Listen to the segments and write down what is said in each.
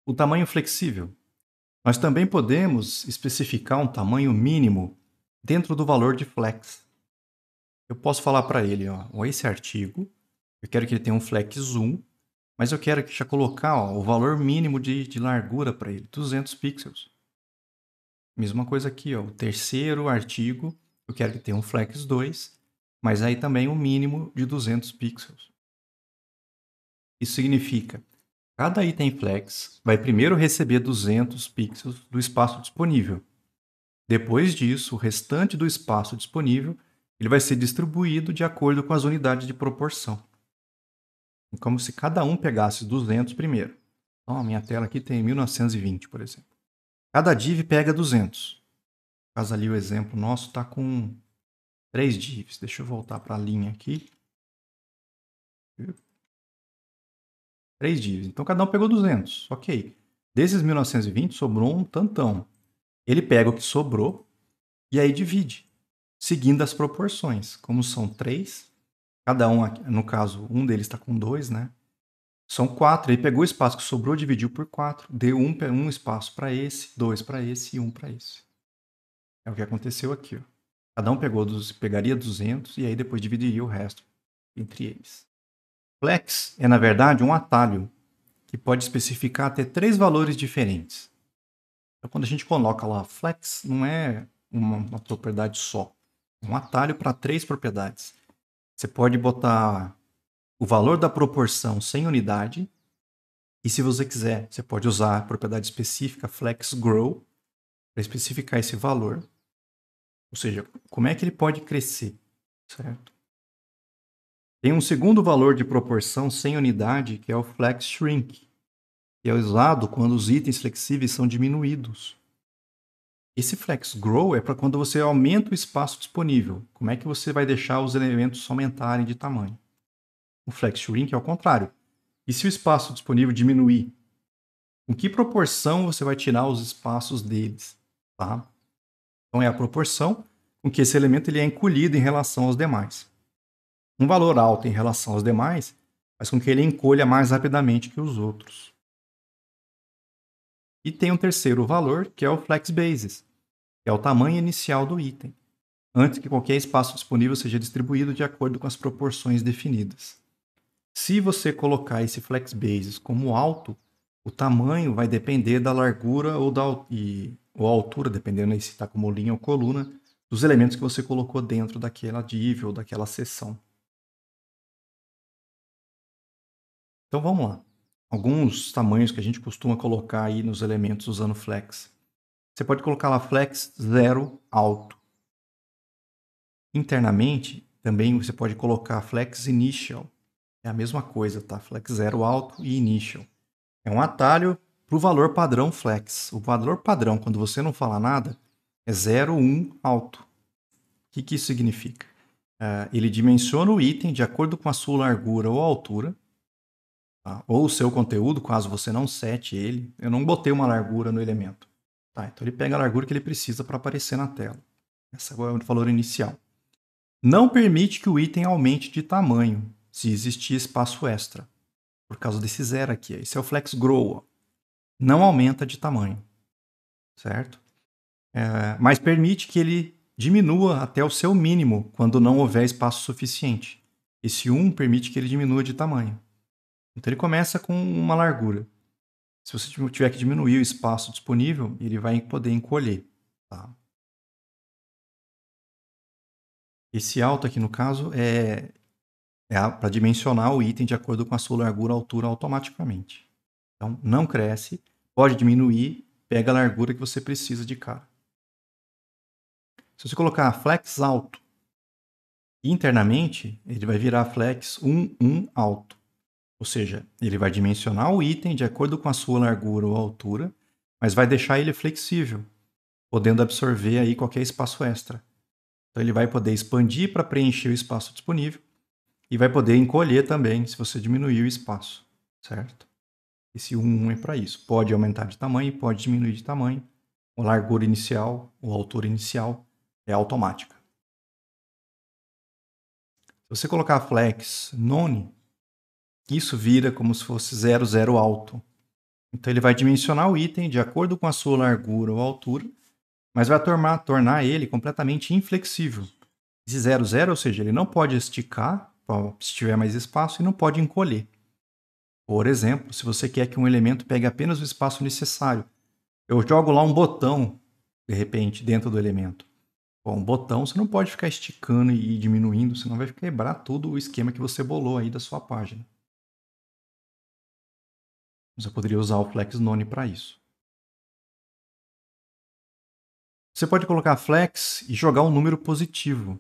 O tamanho flexível. Nós também podemos especificar um tamanho mínimo dentro do valor de flex. Eu posso falar para ele, ó, esse artigo, eu quero que ele tenha um flex 1, mas eu quero já colocar o valor mínimo de largura para ele, 200 pixels. Mesma coisa aqui, ó, o terceiro artigo, eu quero que tenha um flex 2, mas aí também um mínimo de 200 pixels. Isso significa, cada item flex vai primeiro receber 200 pixels do espaço disponível. Depois disso, o restante do espaço disponível ele vai ser distribuído de acordo com as unidades de proporção. Como se cada um pegasse 200 primeiro. Então, a minha tela aqui tem 1920, por exemplo. Cada div pega 200. No caso ali, o exemplo nosso está com 3 divs. Deixa eu voltar para a linha aqui. 3 divs. Então, cada um pegou 200. Ok. Desses 1920, sobrou um tantão. Ele pega o que sobrou e aí divide, seguindo as proporções. Como são 3, cada um, no caso, um deles está com 2, né? São 4. Ele pegou o espaço que sobrou, dividiu por 4. Deu um espaço para esse, 2 para esse e 1 para esse. É o que aconteceu aqui. Ó. Cada um pegaria 200 e aí depois dividiria o resto entre eles. Flex é, na verdade, um atalho que pode especificar até 3 valores diferentes. Então, quando a gente coloca lá flex, não é uma propriedade só. É um atalho para 3 propriedades. Você pode botar o valor da proporção sem unidade. E se você quiser, você pode usar a propriedade específica flex grow para especificar esse valor. Ou seja, como é que ele pode crescer, certo? Tem um segundo valor de proporção sem unidade, que é o flex shrink, que é usado quando os itens flexíveis são diminuídos. Esse flex grow é para quando você aumenta o espaço disponível. Como é que você vai deixar os elementos aumentarem de tamanho? O flex shrink é o contrário. E se o espaço disponível diminuir? Em que proporção você vai tirar os espaços deles? Tá? Então, é a proporção com que esse elemento ele é encolhido em relação aos demais. Um valor alto em relação aos demais faz com que ele encolha mais rapidamente que os outros. E tem um terceiro valor, que é o flex basis, que é o tamanho inicial do item, antes que qualquer espaço disponível seja distribuído de acordo com as proporções definidas. Se você colocar esse flex basis como alto, o tamanho vai depender da largura ou a altura, dependendo se está como linha ou coluna, dos elementos que você colocou dentro daquela div ou daquela seção. Então vamos lá. Alguns tamanhos que a gente costuma colocar aí nos elementos usando flex. Você pode colocar lá flex 0 alto. Internamente, também você pode colocar flex initial. É a mesma coisa, tá? Flex 0 alto e initial. É um atalho para o valor padrão flex. O valor padrão, quando você não fala nada, é 0, 1 alto. O que isso significa? Ele dimensiona o item de acordo com a sua largura ou altura, tá? Ou o seu conteúdo, caso você não sete ele. Eu não botei uma largura no elemento. Tá, então ele pega a largura que ele precisa para aparecer na tela. Esse é o valor inicial. Não permite que o item aumente de tamanho, se existir espaço extra. Por causa desse zero aqui. Esse é o flex grow. Ó. Não aumenta de tamanho. Certo? Mas permite que ele diminua até o seu mínimo quando não houver espaço suficiente. Esse 1 permite que ele diminua de tamanho. Então ele começa com uma largura. Se você tiver que diminuir o espaço disponível, ele vai poder encolher. Tá? Esse alto aqui, no caso, é para dimensionar o item de acordo com a sua largura e altura automaticamente. Então, não cresce, pode diminuir, pega a largura que você precisa de cara. Se você colocar flex alto, internamente, ele vai virar flex 1, 1 alto. Ou seja, ele vai dimensionar o item de acordo com a sua largura ou altura, mas vai deixar ele flexível, podendo absorver aí qualquer espaço extra. Então ele vai poder expandir para preencher o espaço disponível e vai poder encolher também se você diminuir o espaço, certo? Esse 1 é para isso. Pode aumentar de tamanho, pode diminuir de tamanho. A largura inicial ou altura inicial é automática. Se você colocar flex none, isso vira como se fosse 0, 0 alto. Então ele vai dimensionar o item de acordo com a sua largura ou altura, mas vai tornar ele completamente inflexível. Esse 0, 0, ou seja, ele não pode esticar se tiver mais espaço e não pode encolher. Por exemplo, se você quer que um elemento pegue apenas o espaço necessário, eu jogo lá um botão, de repente, dentro do elemento. Bom, um botão você não pode ficar esticando e diminuindo, senão vai quebrar todo o esquema que você bolou aí da sua página. Você poderia usar o flex none para isso. Você pode colocar flex e jogar um número positivo.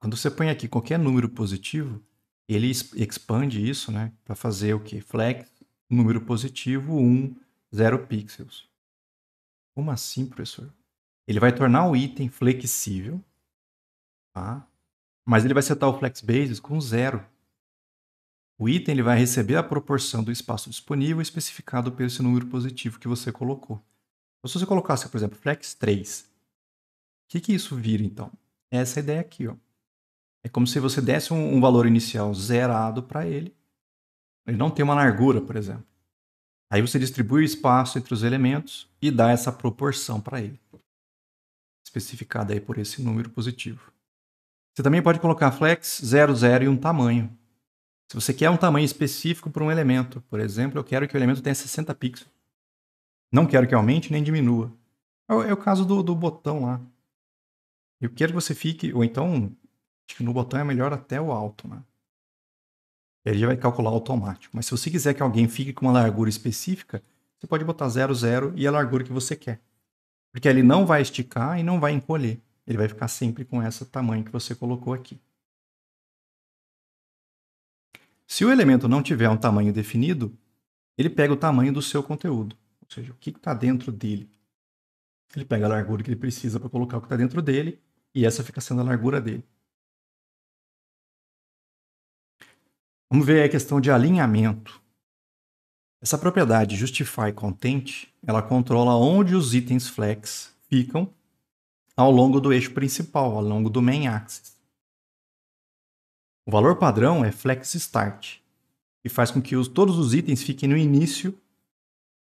Quando você põe aqui qualquer número positivo, ele expande isso, né, para fazer o quê? Flex, número positivo, 1, 0 pixels. Como assim, professor? Ele vai tornar o item flexível, tá? Mas ele vai setar o flex basis com 0. O item ele vai receber a proporção do espaço disponível especificado por esse número positivo que você colocou. Então, se você colocasse, por exemplo, flex 3, o que isso vira, então? Essa é a ideia aqui, ó. É como se você desse um valor inicial zerado para ele. Ele não tem uma largura, por exemplo. Aí você distribui o espaço entre os elementos e dá essa proporção para ele, especificada aí por esse número positivo. Você também pode colocar flex 0, 0 e um tamanho. Se você quer um tamanho específico para um elemento, por exemplo, eu quero que o elemento tenha 60 pixels. Não quero que aumente nem diminua. É o caso do botão lá. Eu quero que você fique, ou então, acho que no botão é melhor até o alto, né? Ele já vai calcular automático. Mas se você quiser que alguém fique com uma largura específica, você pode botar 0, 0 e a largura que você quer. Porque ele não vai esticar e não vai encolher. Ele vai ficar sempre com esse tamanho que você colocou aqui. Se o elemento não tiver um tamanho definido, ele pega o tamanho do seu conteúdo. Ou seja, o que está dentro dele. Ele pega a largura que ele precisa para colocar o que está dentro dele e essa fica sendo a largura dele. Vamos ver a questão de alinhamento. Essa propriedade justify content, ela controla onde os itens flex ficam ao longo do eixo principal, ao longo do main axis. O valor padrão é flex start, que faz com que todos os itens fiquem no início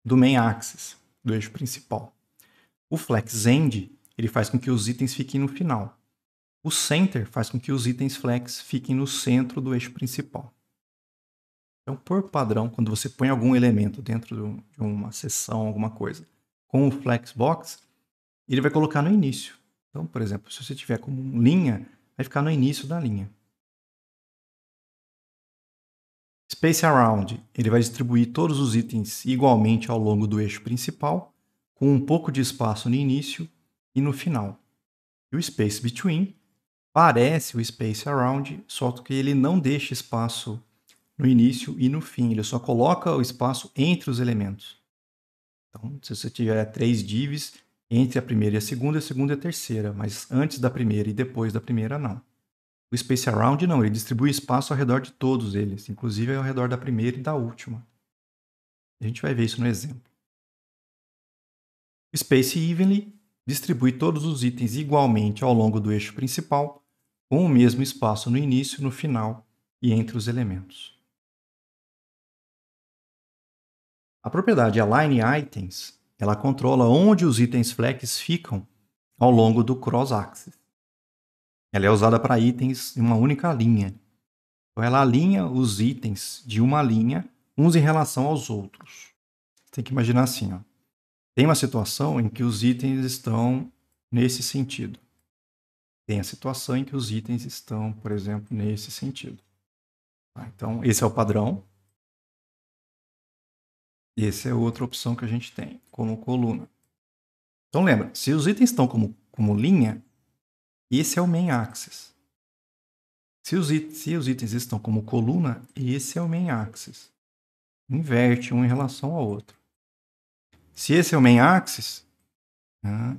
do main axis, do eixo principal. O flex end, ele faz com que os itens fiquem no final. O center faz com que os itens flex fiquem no centro do eixo principal. Então, por padrão, quando você põe algum elemento dentro de uma seção, alguma coisa, com o flexbox, ele vai colocar no início. Então, por exemplo, se você tiver como linha, vai ficar no início da linha. Space Around, ele vai distribuir todos os itens igualmente ao longo do eixo principal, com um pouco de espaço no início e no final. E o Space Between parece o Space Around, só que ele não deixa espaço no início e no fim, ele só coloca o espaço entre os elementos. Então, se você tiver 3 divs, entre a primeira e a segunda e a terceira, mas antes da primeira e depois da primeira, não. O Space Around não, ele distribui espaço ao redor de todos eles, inclusive ao redor da primeira e da última. A gente vai ver isso no exemplo. O Space Evenly distribui todos os itens igualmente ao longo do eixo principal, com o mesmo espaço no início, no final e entre os elementos. A propriedade Align Items, ela controla onde os itens flex ficam ao longo do cross-axis. Ela é usada para itens em uma única linha. Então, ela alinha os itens de uma linha, uns em relação aos outros. Você tem que imaginar assim, ó. Tem uma situação em que os itens estão nesse sentido. Tem a situação em que os itens estão, por exemplo, nesse sentido. Então, esse é o padrão. Essa é outra opção que a gente tem, como coluna. Então, lembra, se os itens estão como linha, esse é o main axis. Se os itens estão como coluna, esse é o main axis. Inverte um em relação ao outro. Se esse é o main axis,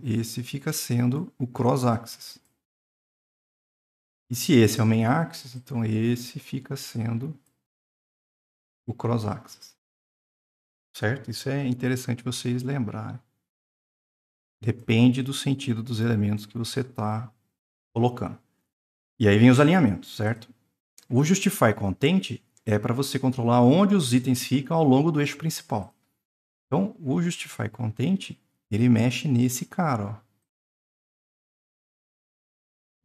esse fica sendo o cross axis. E se esse é o main axis, então esse fica sendo o cross axis. Certo? Isso é interessante vocês lembrarem. Depende do sentido dos elementos que você está colocando. E aí vem os alinhamentos, certo? O Justify Content, é para você controlar onde os itens ficam ao longo do eixo principal. Então, o Justify Content, ele mexe nesse cara, ó.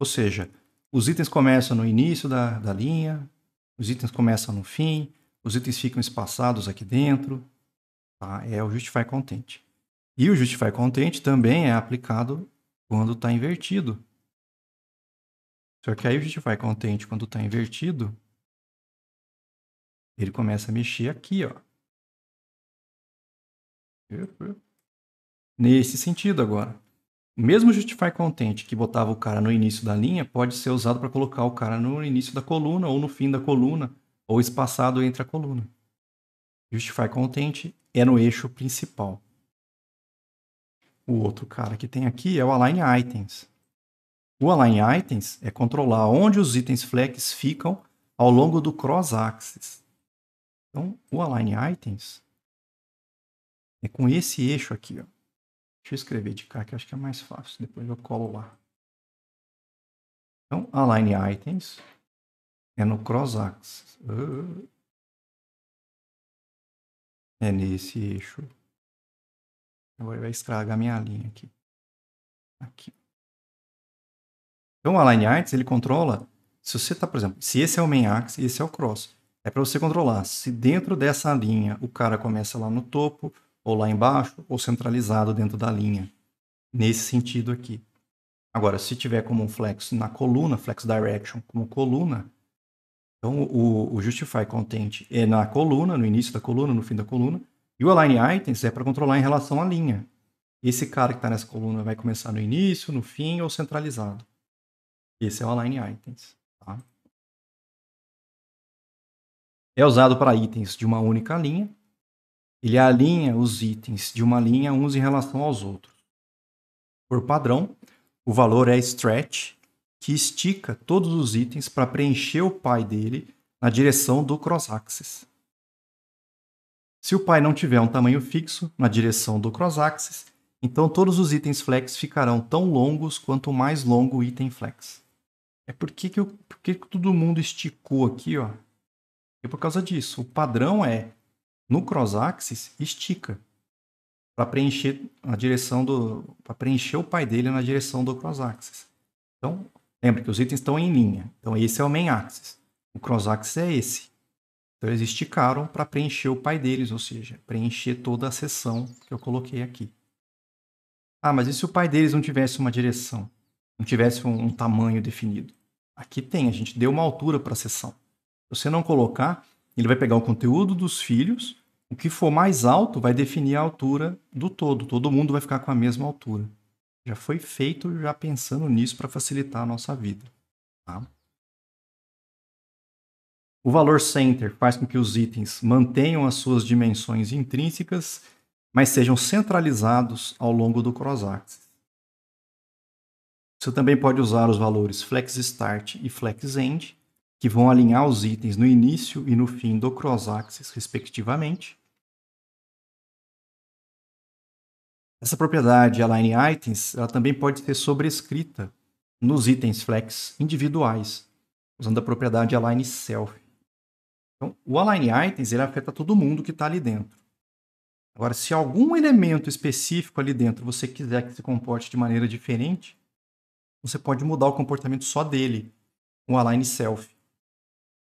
Ou seja, os itens começam no início da linha, os itens começam no fim, os itens ficam espaçados aqui dentro, tá? É o Justify Content. E o Justify Content também é aplicado quando está invertido. Só que aí o Justify Content, quando está invertido, ele começa a mexer aqui, ó. Nesse sentido agora. O mesmo Justify Content que botava o cara no início da linha pode ser usado para colocar o cara no início da coluna ou no fim da coluna ou espaçado entre a coluna. Justify Content é no eixo principal. O outro cara que tem aqui é o Align Items. O Align Items é controlar onde os itens flex ficam ao longo do cross-axis. Então, o Align Items é com esse eixo aqui, ó. Deixa eu escrever de cá que eu acho que é mais fácil. Depois eu colo lá. Então, Align Items é no cross-axis. É nesse eixo. Agora vai estragar minha linha aqui. Aqui. Então, o Align Items, ele controla... Se você tá, por exemplo, se esse é o main axis e esse é o cross. É para você controlar se dentro dessa linha o cara começa lá no topo, ou lá embaixo, ou centralizado dentro da linha. Nesse sentido aqui. Agora, se tiver como um flex na coluna, flex direction como coluna, então o Justify Content é na coluna, no início da coluna, no fim da coluna, e o Align Items é para controlar em relação à linha. Esse cara que está nessa coluna vai começar no início, no fim ou centralizado. Esse é o Align Items. Tá? É usado para itens de uma única linha. Ele alinha os itens de uma linha uns em relação aos outros. Por padrão, o valor é stretch, que estica todos os itens para preencher o pai dele na direção do cross-axis. Se o pai não tiver um tamanho fixo na direção do cross-axis, então todos os itens flex ficarão tão longos quanto mais longo o item flex. É por que todo mundo esticou aqui, ó? É por causa disso. O padrão é, no cross-axis, estica. Para preencher a direção para preencher o pai dele na direção do cross-axis. Então, lembra que os itens estão em linha. Então, esse é o main axis. O cross-axis é esse. Então, eles esticaram para preencher o pai deles, ou seja, preencher toda a seção que eu coloquei aqui. Ah, mas e se o pai deles não tivesse uma direção? Não tivesse um tamanho definido? Aqui tem, a gente deu uma altura para a seção. Se você não colocar, ele vai pegar o conteúdo dos filhos, o que for mais alto vai definir a altura do todo. Todo mundo vai ficar com a mesma altura. Já foi feito já pensando nisso para facilitar a nossa vida. Tá? O valor center faz com que os itens mantenham as suas dimensões intrínsecas, mas sejam centralizados ao longo do cross-axis. Você também pode usar os valores flex start e flex end, que vão alinhar os itens no início e no fim do cross-axis, respectivamente. Essa propriedade Align Items ela também pode ser sobrescrita nos itens flex individuais, usando a propriedade Align Self. Então, o Align Items ele afeta todo mundo que está ali dentro. Agora, se algum elemento específico ali dentro você quiser que se comporte de maneira diferente, você pode mudar o comportamento só dele, com o Align Self.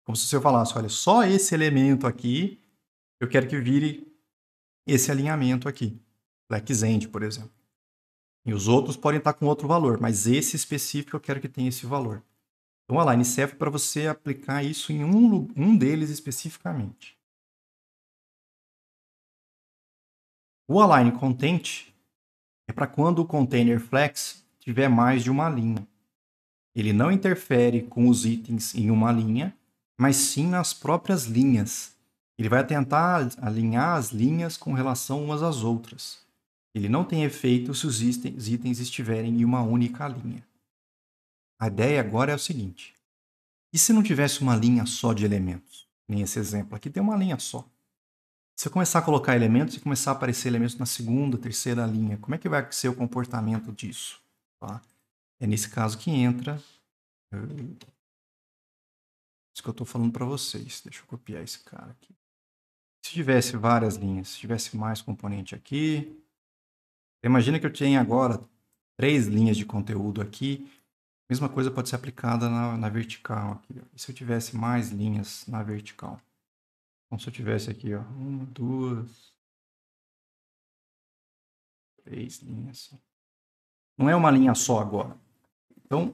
Como se você falasse, olha, só esse elemento aqui, eu quero que vire esse alinhamento aqui. Flex End, por exemplo. E os outros podem estar com outro valor, mas esse específico eu quero que tenha esse valor. Então, o Align serve para você aplicar isso em um deles especificamente. O Align Content é para quando o container flex tiver mais de uma linha. Ele não interfere com os itens em uma linha, mas sim nas próprias linhas. Ele vai tentar alinhar as linhas com relação umas às outras. Ele não tem efeito se os itens estiverem em uma única linha. A ideia agora é o seguinte. E se não tivesse uma linha só de elementos? Nem esse exemplo. Aqui tem uma linha só. Se eu começar a colocar elementos e começar a aparecer elementos na segunda, terceira linha, como é que vai ser o comportamento disso? Tá? É nesse caso que entra Isso que eu estou falando para vocês. Deixa eu copiar esse cara aqui. Se tivesse várias linhas, se tivesse mais componente aqui, imagina que eu tenho agora 3 linhas de conteúdo aqui. Mesma coisa pode ser aplicada na vertical aqui. Ó. E se eu tivesse mais linhas na vertical? Então, se eu tivesse aqui, ó, 1, 2, 3 linhas. Não é uma linha só agora. Então,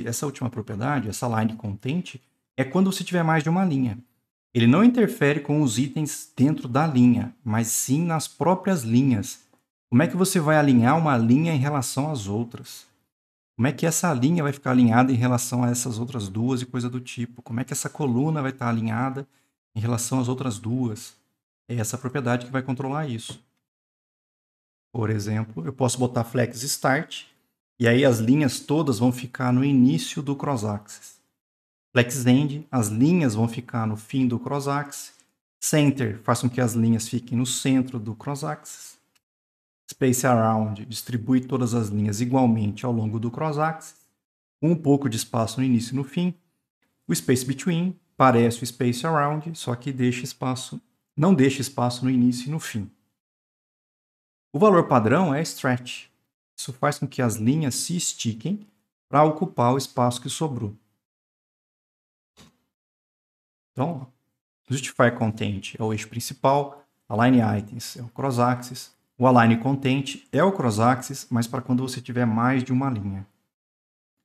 essa última propriedade, essa line content, é quando você tiver mais de uma linha. Ele não interfere com os itens dentro da linha, mas sim nas próprias linhas. Como é que você vai alinhar uma linha em relação às outras? Como é que essa linha vai ficar alinhada em relação a essas outras duas e coisa do tipo? Como é que essa coluna vai estar alinhada em relação às outras duas? É essa propriedade que vai controlar isso. Por exemplo, eu posso botar flex start, e aí as linhas todas vão ficar no início do cross-axis. Flex end, as linhas vão ficar no fim do cross-axis. Center faz com que as linhas fiquem no centro do cross-axis. Space around distribui todas as linhas igualmente ao longo do cross-axis. Um pouco de espaço no início e no fim. O space between parece o space around, só que não deixa espaço no início e no fim. O valor padrão é stretch. Isso faz com que as linhas se estiquem para ocupar o espaço que sobrou. Então, justify content é o eixo principal, align items é o cross-axis, o align content é o cross-axis, mas para quando você tiver mais de uma linha.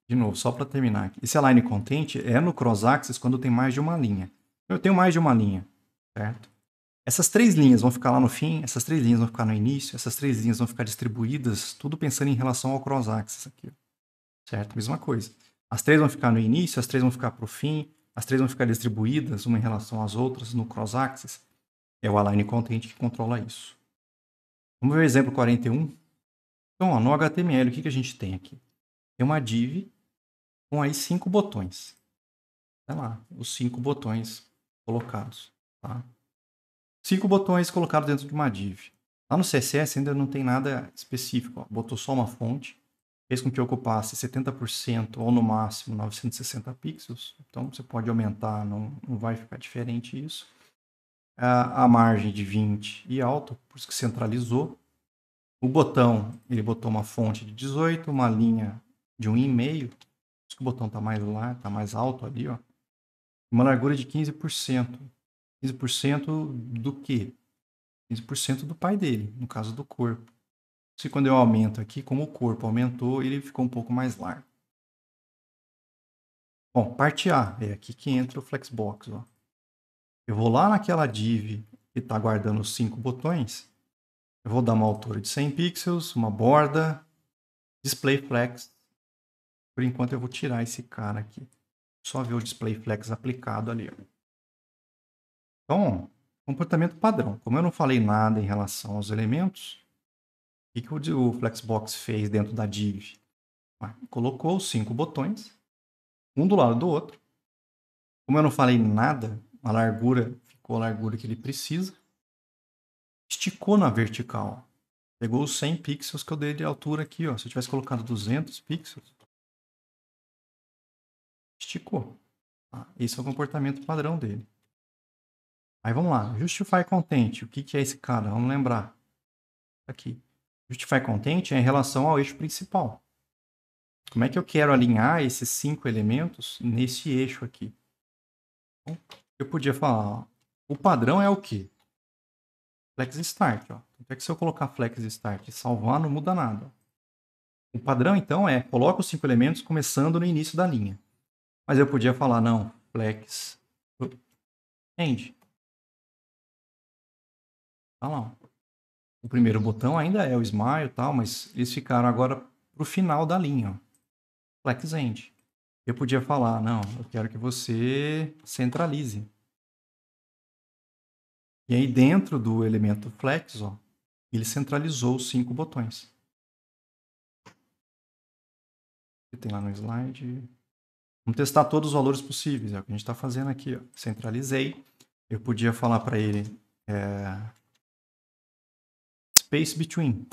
De novo, só para terminar aqui. Esse align content é no cross-axis quando tem mais de uma linha. Eu tenho mais de uma linha, certo? Essas 3 linhas vão ficar lá no fim, essas 3 linhas vão ficar no início, essas 3 linhas vão ficar distribuídas, tudo pensando em relação ao cross-axis aqui, certo? Mesma coisa. As 3 vão ficar no início, as 3 vão ficar para o fim, as 3 vão ficar distribuídas uma em relação às outras no cross-axis. É o align content que controla isso. Vamos ver o exemplo 41. Então, ó, no HTML, o que a gente tem aqui? Tem uma div com aí 5 botões. Olha lá, os 5 botões colocados, tá? 5 botões colocados dentro de uma div. Lá no CSS ainda não tem nada específico. Ó. Botou só uma fonte, fez com que ocupasse 70% ou no máximo 960 pixels. Então você pode aumentar, não vai ficar diferente isso. A margem de 20 e alto, por isso que centralizou. O botão, ele botou uma fonte de 18, uma linha de 1,5. Por isso que o botão está mais lá, está mais alto ali, ó. Uma largura de 15%. 15% do quê? 15% do pai dele, no caso do corpo. Se quando eu aumento aqui, como o corpo aumentou, ele ficou um pouco mais largo. Bom, parte A, é aqui que entra o Flexbox. Ó. Eu vou lá naquela div que está guardando os 5 botões. Eu vou dar uma altura de 100 pixels, uma borda, display flex. Por enquanto eu vou tirar esse cara aqui. Só ver o display flex aplicado ali. Ó. Então, comportamento padrão. Como eu não falei nada em relação aos elementos, o que o Flexbox fez dentro da div? Colocou os 5 botões, um do lado do outro. Como eu não falei nada, a largura ficou a largura que ele precisa. Esticou na vertical. Pegou os 100 pixels que eu dei de altura aqui. Ó. Se eu tivesse colocado 200 pixels, esticou. Esse é o comportamento padrão dele. Aí vamos lá. Justify content. O que é esse cara? Vamos lembrar. Aqui. Justify content é em relação ao eixo principal. Como é que eu quero alinhar esses 5 elementos nesse eixo aqui? Então, eu podia falar, ó, o padrão é o quê? Flex start. Ó. Então, que se eu colocar flex start e salvar, não muda nada. Ó. O padrão, então, é coloca os 5 elementos começando no início da linha. Mas eu podia falar, não, flex end. Tá lá. Ó. O primeiro botão ainda é o smile e tal, mas eles ficaram agora para o final da linha. Ó. Flex end. Eu podia falar, não, eu quero que você centralize. E aí dentro do elemento flex, ó, ele centralizou os 5 botões. Que tem lá no slide. Vamos testar todos os valores possíveis. É o que a gente está fazendo aqui. Ó. Centralizei. Eu podia falar para ele space between.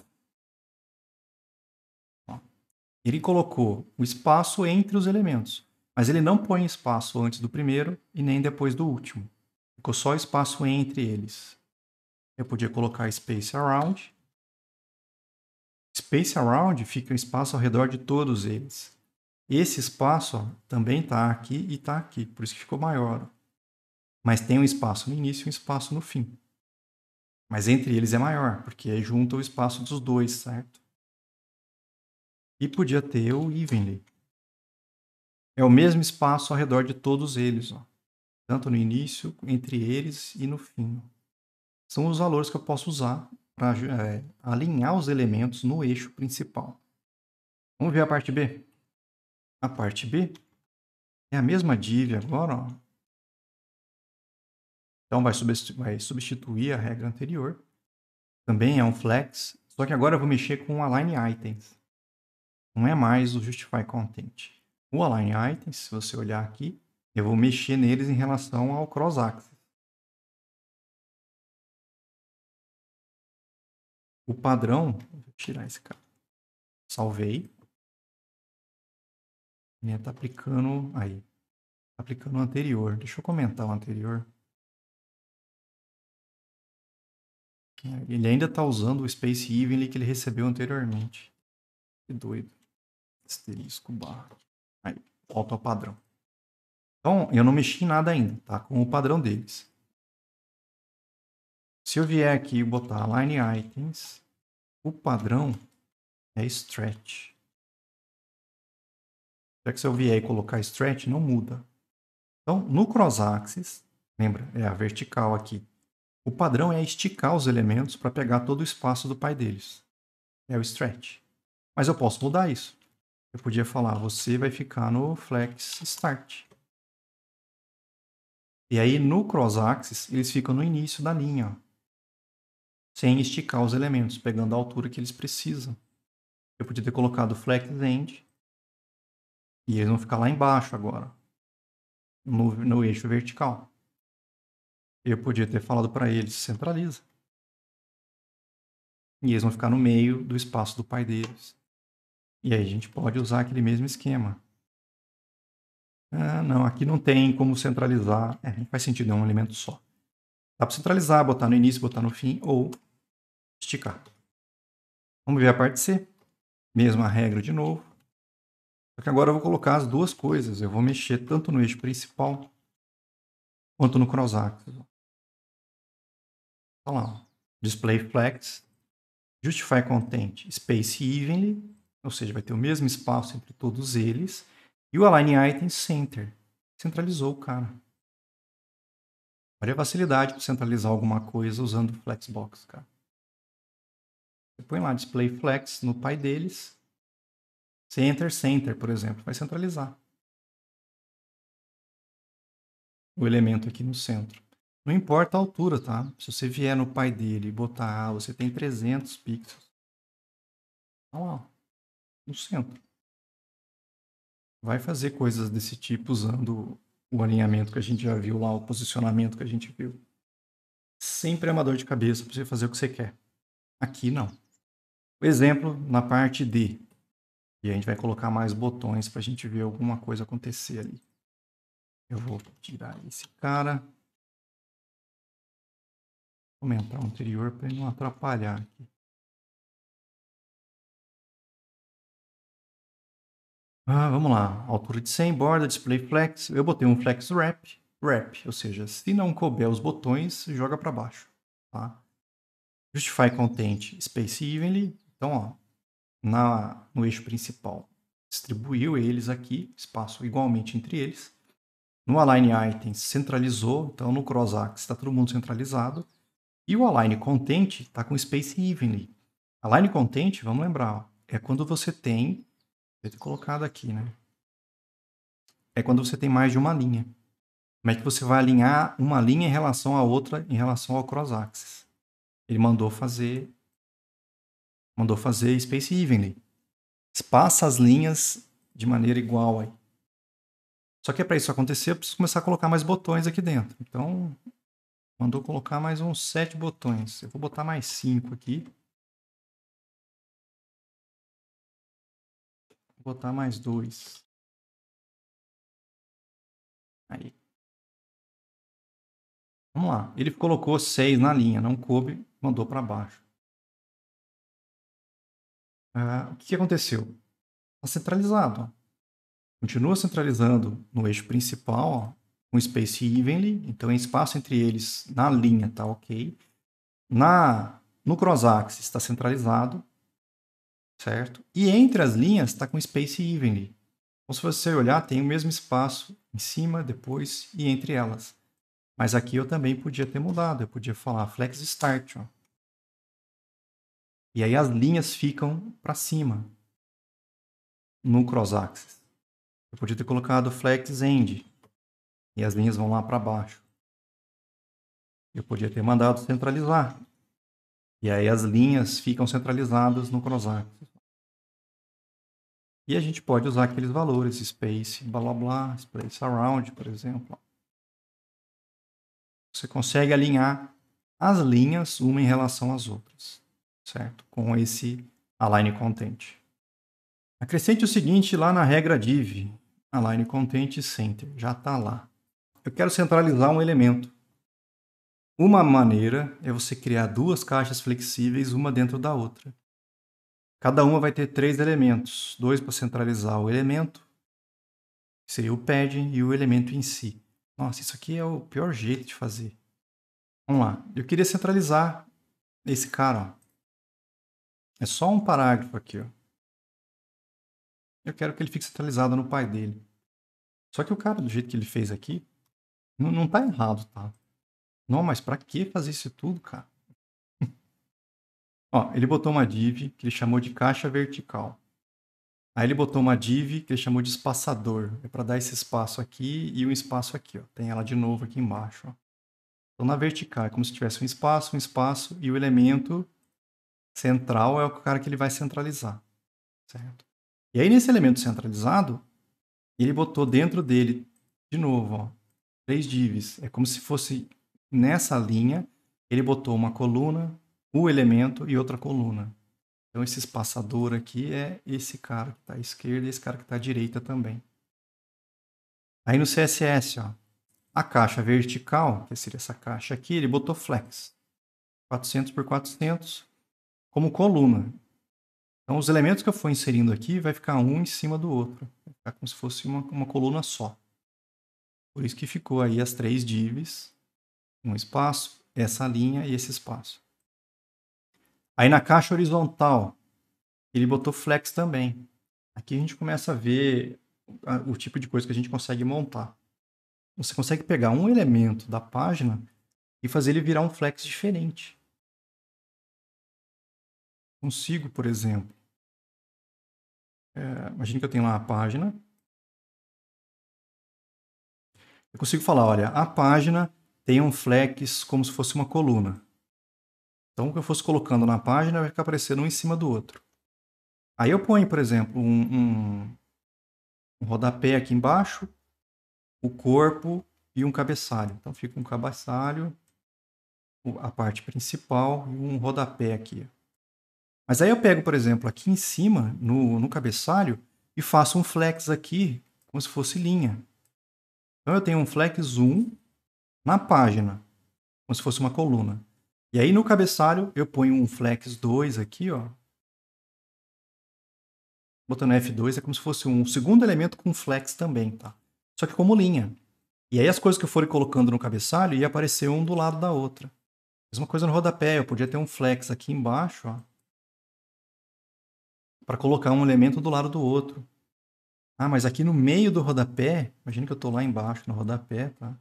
Ó. Ele colocou o espaço entre os elementos. Mas ele não põe espaço antes do primeiro e nem depois do último. Ficou só espaço entre eles. Eu podia colocar Space Around. Space Around fica um espaço ao redor de todos eles. Esse espaço ó, também está aqui e está aqui, por isso que ficou maior. Ó. Mas tem um espaço no início e um espaço no fim. Mas entre eles é maior, porque aí junta o espaço dos dois, certo? E podia ter o Evenly. É o mesmo espaço ao redor de todos eles, ó. Tanto no início, entre eles e no fim. São os valores que eu posso usar para alinhar os elementos no eixo principal. Vamos ver a parte B? A parte B é a mesma div agora, ó. Então vai substituir a regra anterior. Também é um flex, só que agora eu vou mexer com o align items. Não é mais o justify content. O align items, se você olhar aqui, eu vou mexer neles em relação ao cross axis. O padrão, vou tirar esse cara. Salvei. Ele está aplicando aí. Tá aplicando o anterior. Deixa eu comentar o anterior. Ele ainda está usando o Space Evenly que ele recebeu anteriormente. Que doido. Asterisco barra. Aí, volta ao padrão. Então, eu não mexi em nada ainda, tá? Com o padrão deles. Se eu vier aqui e botar Line Items, o padrão é Stretch. Já que se eu vier e colocar Stretch, não muda. Então, no Cross Axis, lembra, é a vertical aqui. O padrão é esticar os elementos para pegar todo o espaço do pai deles. É o Stretch. Mas eu posso mudar isso. Eu podia falar, você vai ficar no Flex Start. E aí, no Cross Axis, eles ficam no início da linha, ó, sem esticar os elementos, pegando a altura que eles precisam. Eu podia ter colocado Flex End e eles vão ficar lá embaixo agora, no eixo vertical. Eu podia ter falado para eles, centraliza. E eles vão ficar no meio do espaço do pai deles. E aí a gente pode usar aquele mesmo esquema. Ah, não, aqui não tem como centralizar. Não faz sentido, é um elemento só. Dá para centralizar, botar no início, botar no fim ou esticar. Vamos ver a parte C. Mesma regra de novo. Só que agora eu vou colocar as duas coisas. Eu vou mexer tanto no eixo principal quanto no cross axis. Olha lá, ó. Display flex, justify content, space evenly, ou seja, vai ter o mesmo espaço entre todos eles, e o align items center. Centralizou o cara. Olha a facilidade para centralizar alguma coisa usando o Flexbox, cara. Você põe lá display flex no pai deles, center, por exemplo, vai centralizar o elemento aqui no centro. Não importa a altura, tá? Se você vier no pai dele e botar, você tem 300 pixels. Olha lá, no centro. Vai fazer coisas desse tipo usando o alinhamento que a gente já viu lá, o posicionamento que a gente viu. Sempre é uma dor de cabeça para você fazer o que você quer. Aqui não. O exemplo na parte D. E a gente vai colocar mais botões para a gente ver alguma coisa acontecer ali. Eu vou tirar esse cara. Vou aumentar o anterior para ele não atrapalhar aqui. Vamos lá. Altura de 100, borda, display flex. Eu botei um flex wrap. Ou seja, se não couber os botões, joga para baixo. Tá? Justify content space evenly. Então, ó, no eixo principal, distribuiu eles aqui, espaço igualmente entre eles. No align items, centralizou. Então, no cross axis está todo mundo centralizado. E o align content está com space evenly. Align content, vamos lembrar, ó, é quando você tem... Vou ter colocado aqui, né? É quando você tem mais de uma linha. Como é que você vai alinhar uma linha em relação à outra, em relação ao cross axis? Ele mandou fazer space evenly. Espaça as linhas de maneira igual aí. Só que para isso acontecer, eu preciso começar a colocar mais botões aqui dentro. Então, mandou colocar mais uns 7 botões. Eu vou botar mais 5 aqui. Vou botar mais 2. Aí. Vamos lá. Ele colocou 6 na linha, não coube, mandou para baixo. O que aconteceu? Está centralizado. Ó. Continua centralizando no eixo principal, ó, com space evenly, então o espaço entre eles na linha está ok. No cross-axis está centralizado, certo? E entre as linhas está com space evenly. Então, se você olhar, tem o mesmo espaço em cima, depois e entre elas. Mas aqui eu também podia ter mudado. Eu podia falar flex start. Ó. E aí as linhas ficam para cima no cross-axis. Eu podia ter colocado flex end. E as linhas vão lá para baixo. Eu podia ter mandado centralizar. E aí as linhas ficam centralizadas no cross-axis. E a gente pode usar aqueles valores, space, blá blá blá, space around, por exemplo. Você consegue alinhar as linhas uma em relação às outras, certo? Com esse align content. Acrescente o seguinte lá na regra div, align content center, já está lá. Eu quero centralizar um elemento. Uma maneira é você criar duas caixas flexíveis, uma dentro da outra. Cada uma vai ter 3 elementos, 2 para centralizar o elemento, que seria o padding, e o elemento em si. Nossa, isso aqui é o pior jeito de fazer. Vamos lá. Eu queria centralizar esse cara. Ó. É só um parágrafo aqui. Ó. Eu quero que ele fique centralizado no pai dele. Só que o cara, do jeito que ele fez aqui, não tá errado, tá? Não, mas pra que fazer isso tudo, cara? Ó, ele botou uma div que ele chamou de caixa vertical. Aí ele botou uma div que ele chamou de espaçador. É para dar esse espaço aqui e um espaço aqui. Ó. Tem ela de novo aqui embaixo. Ó. Então na vertical é como se tivesse um espaço e o elemento central é o cara que ele vai centralizar. Certo? E aí nesse elemento centralizado, ele botou dentro dele, de novo, ó, 3 divs. É como se fosse nessa linha, ele botou uma coluna, um elemento e outra coluna. Então, esse espaçador aqui é esse cara que está à esquerda e esse cara que está à direita também. Aí no CSS, ó, a caixa vertical, que seria essa caixa aqui, ele botou flex. 400 por 400 como coluna. Então, os elementos que eu for inserindo aqui vai ficar um em cima do outro. Vai ficar como se fosse uma coluna só. Por isso que ficou aí as 3 divs, um espaço, essa linha e esse espaço. Aí na caixa horizontal, ele botou flex também. Aqui a gente começa a ver o tipo de coisa que a gente consegue montar. Você consegue pegar um elemento da página e fazer ele virar um flex diferente. Consigo, por exemplo, imagine que eu tenho lá a página. Eu consigo falar, olha, a página tem um flex como se fosse uma coluna. Então, o que eu fosse colocando na página vai ficar aparecendo um em cima do outro. Aí eu ponho, por exemplo, um rodapé aqui embaixo, o corpo e um cabeçalho. Então, fica um cabeçalho, a parte principal e um rodapé aqui. Mas aí eu pego, por exemplo, aqui em cima, no cabeçalho, e faço um flex aqui, como se fosse linha. Então eu tenho um flex 1 na página, como se fosse uma coluna. E aí no cabeçalho eu ponho um flex 2 aqui, ó. Botando F2 é como se fosse um segundo elemento com flex também, tá? Só que como linha. E aí as coisas que eu for colocando no cabeçalho ia aparecer um do lado da outra. Mesma coisa no rodapé, eu podia ter um flex aqui embaixo, ó. Para colocar um elemento do lado do outro. Ah, mas aqui no meio do rodapé, imagina que eu estou lá embaixo no rodapé, tá?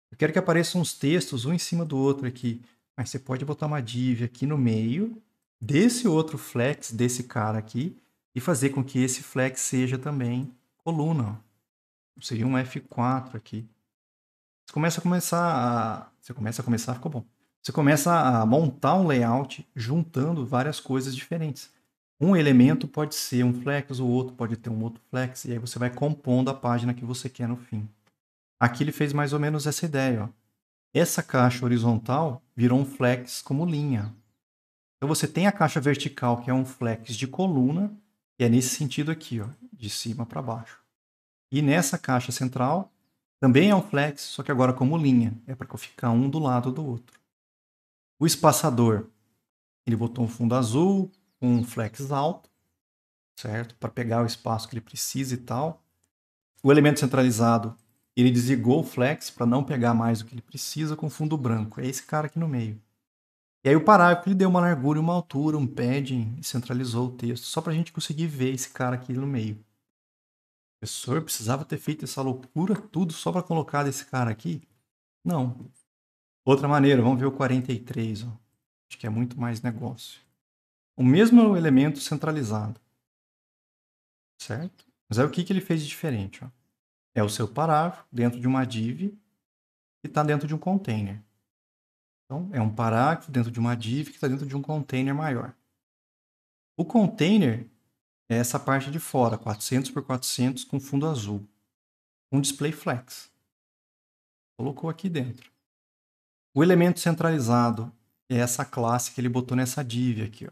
Eu quero que apareçam uns textos um em cima do outro aqui. Mas você pode botar uma div aqui no meio desse outro flex, desse cara aqui, e fazer com que esse flex seja também coluna. Ó. Seria um F4 aqui. Ficou bom. Você começa a montar um layout juntando várias coisas diferentes. Um elemento pode ser um flex, o outro pode ter um outro flex, e aí você vai compondo a página que você quer no fim. Aqui ele fez mais ou menos essa ideia. Ó. Essa caixa horizontal virou um flex como linha. Então você tem a caixa vertical, que é um flex de coluna, e é nesse sentido aqui, ó, de cima para baixo. E nessa caixa central, Também é um flex, só que agora como linha. É para ficar um do lado do outro. O espaçador, ele botou um fundo azul, um flex alto, certo? Para pegar o espaço que ele precisa e tal. O elemento centralizado, ele desligou o flex para não pegar mais do que ele precisa com fundo branco. É esse cara aqui no meio. E aí o parágrafo ele deu uma largura e uma altura, um padding e centralizou o texto, só para a gente conseguir ver esse cara aqui no meio. O professor precisava ter feito essa loucura tudo só para colocar desse cara aqui? Não. Outra maneira, vamos ver o 43. Ó. Acho que é muito mais negócio. O mesmo elemento centralizado. Certo? Mas aí o que ele fez de diferente? Ó? É o seu parágrafo dentro de uma div que está dentro de um container. Então, é um parágrafo dentro de uma div que está dentro de um container maior. O container é essa parte de fora, 400 por 400 com fundo azul. Um display flex. Colocou aqui dentro. O elemento centralizado é essa classe que ele botou nessa div aqui. Ó.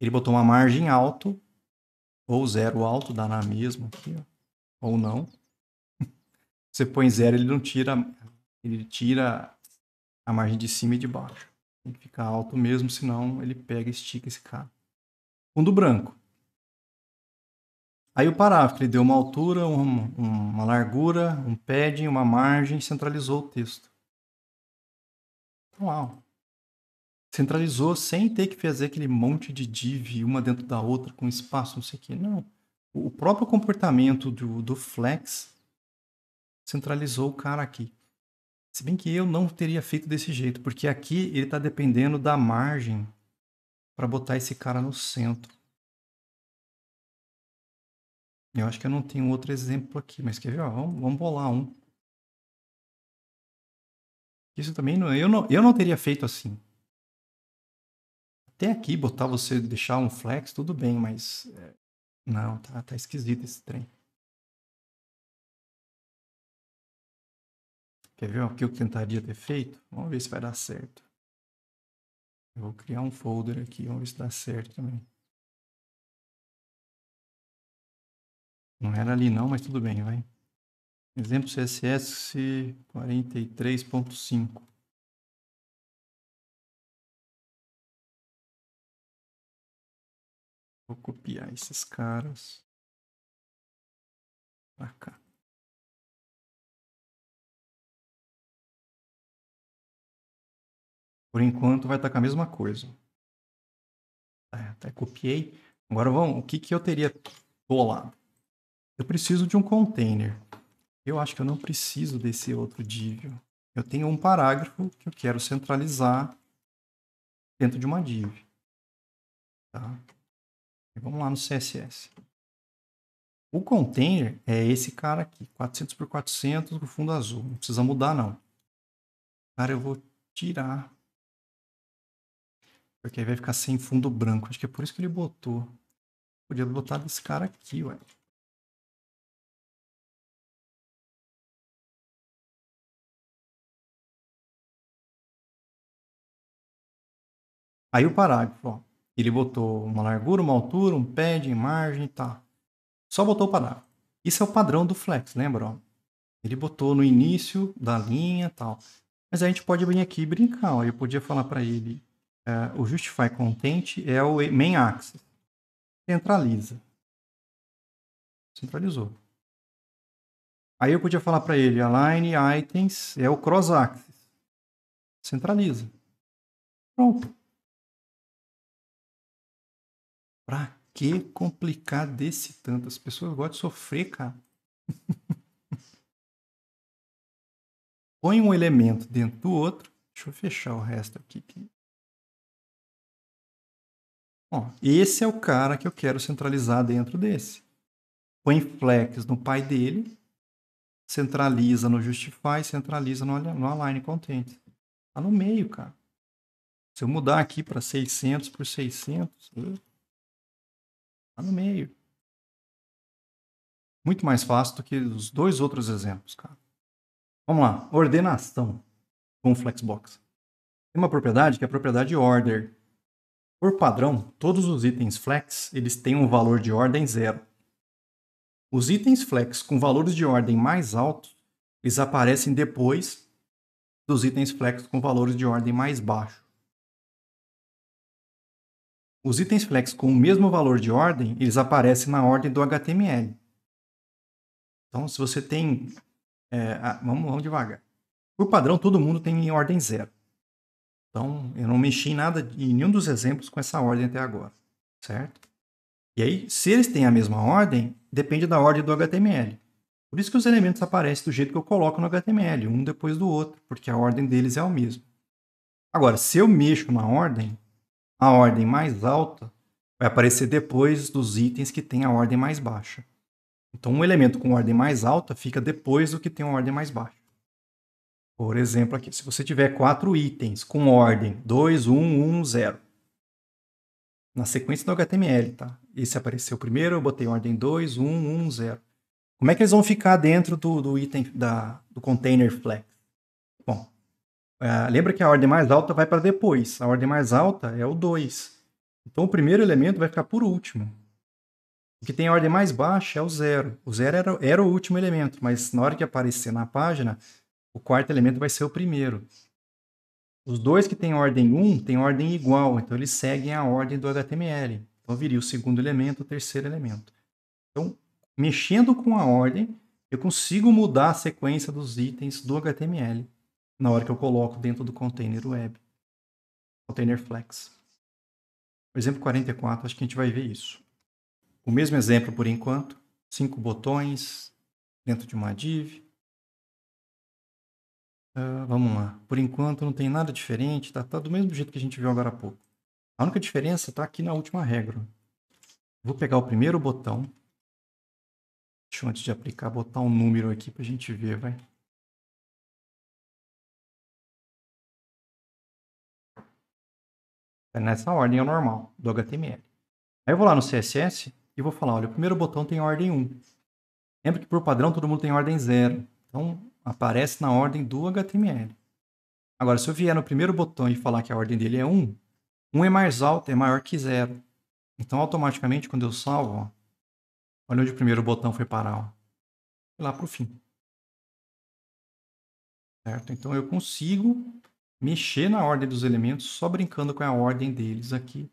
Ele botou uma margem alto, ou zero alto, dá na mesma aqui, ó. Ou não. Você põe zero, ele não tira, ele tira a margem de cima e de baixo. Tem que ficar alto mesmo, senão ele pega e estica esse cara. Fundo branco. Aí o parágrafo, ele deu uma altura, uma largura, um padding, uma margem, centralizou o texto. Uau! Centralizou sem ter que fazer aquele monte de div, uma dentro da outra, com espaço, não sei o que. Não. O próprio comportamento do Flex centralizou o cara aqui. Se bem que eu não teria feito desse jeito, porque aqui ele está dependendo da margem para botar esse cara no centro. Eu acho que eu não tenho outro exemplo aqui, mas quer ver? Ó, vamos bolar um. Isso também eu não teria feito assim. Até aqui botar você deixar um flex, tudo bem, mas não, tá esquisito esse trem. Quer ver o que eu tentaria ter feito? Vamos ver se vai dar certo. Eu vou criar um folder aqui, vamos ver se dá certo também. Não era ali não, mas tudo bem, vai. Exemplo CSS 43.5. Vou copiar esses caras pra cá. Por enquanto vai estar com a mesma coisa. Até copiei. Agora vamos, o que eu teria bolado? Eu preciso de um container. Eu acho que eu não preciso desse outro div. Eu tenho um parágrafo que eu quero centralizar dentro de uma div. Tá? Vamos lá no CSS. O container é esse cara aqui, 400 por 400 com fundo azul. Não precisa mudar, não. Cara, eu vou tirar. Porque aí vai ficar sem fundo branco. Acho que é por isso que ele botou. Podia botar desse cara aqui, ué. Aí o parágrafo, ó. Ele botou uma largura, uma altura, um padding, margem e tá. Só botou o parágrafo. Isso é o padrão do Flex, lembra? Ó? Ele botou no início da linha e tal. Mas a gente pode vir aqui e brincar. Ó. Eu podia falar para ele, o Justify Content é o main axis. Centraliza. Centralizou. Aí eu podia falar para ele, align items é o cross axis. Centraliza. Pronto. Pra que complicar desse tanto? As pessoas gostam de sofrer, cara. Põe um elemento dentro do outro. Deixa eu fechar o resto aqui. Ó, esse é o cara que eu quero centralizar dentro desse. Põe flex no pai dele, centraliza no Justify, centraliza no Align Content. Tá no meio, cara. Se eu mudar aqui para 600 por 600, tá no meio. Muito mais fácil do que os dois outros exemplos, cara. Vamos lá. Ordenação com Flexbox. Tem uma propriedade que é a propriedade order. Por padrão, todos os itens flex eles têm um valor de ordem 0. Os itens flex com valores de ordem mais altos eles aparecem depois dos itens flex com valores de ordem mais baixo. Os itens flex com o mesmo valor de ordem, eles aparecem na ordem do HTML. Então, se você tem... vamos devagar. Por padrão, todo mundo tem em ordem 0. Então, eu não mexi em nada, em nenhum dos exemplos com essa ordem até agora, certo? E aí, se eles têm a mesma ordem, depende da ordem do HTML. Por isso que os elementos aparecem do jeito que eu coloco no HTML, um depois do outro, porque a ordem deles é a mesma. Agora, se eu mexo na ordem, a ordem mais alta vai aparecer depois dos itens que têm a ordem mais baixa. Então, um elemento com ordem mais alta fica depois do que tem a ordem mais baixa. Por exemplo, aqui, se você tiver 4 itens com ordem 2, 1, 1, 0, na sequência do HTML, tá? Esse apareceu primeiro, eu botei ordem 2, 1, 1, 0. Como é que eles vão ficar dentro do item do container flex? Bom, lembra que a ordem mais alta vai para depois. A ordem mais alta é o 2. Então, o primeiro elemento vai ficar por último. O que tem a ordem mais baixa é o 0. O 0 era o último elemento, mas na hora que aparecer na página, o quarto elemento vai ser o primeiro. Os dois que têm ordem 1 têm ordem igual, então eles seguem a ordem do HTML. Então, viria o segundo elemento, o terceiro elemento. Então, mexendo com a ordem, eu consigo mudar a sequência dos itens do HTML na hora que eu coloco dentro do container web. Container flex. Por exemplo, 44, acho que a gente vai ver isso. O mesmo exemplo por enquanto. 5 botões dentro de uma div. Vamos lá. Por enquanto não tem nada diferente. Tá do mesmo jeito que a gente viu agora há pouco. A única diferença está aqui na última regra. Vou pegar o primeiro botão. Deixa eu, antes de aplicar, botar um número aqui para a gente ver, vai. Nessa ordem é o normal do HTML. Aí eu vou lá no CSS e vou falar, olha, o primeiro botão tem ordem 1. Lembra que por padrão todo mundo tem ordem 0. Então aparece na ordem do HTML. Agora, se eu vier no primeiro botão e falar que a ordem dele é 1, 1 é mais alto, é maior que 0. Então automaticamente quando eu salvo, ó, olha onde o primeiro botão foi parar. Ó. Foi lá para o fim. Certo? Então eu consigo mexer na ordem dos elementos só brincando com a ordem deles aqui.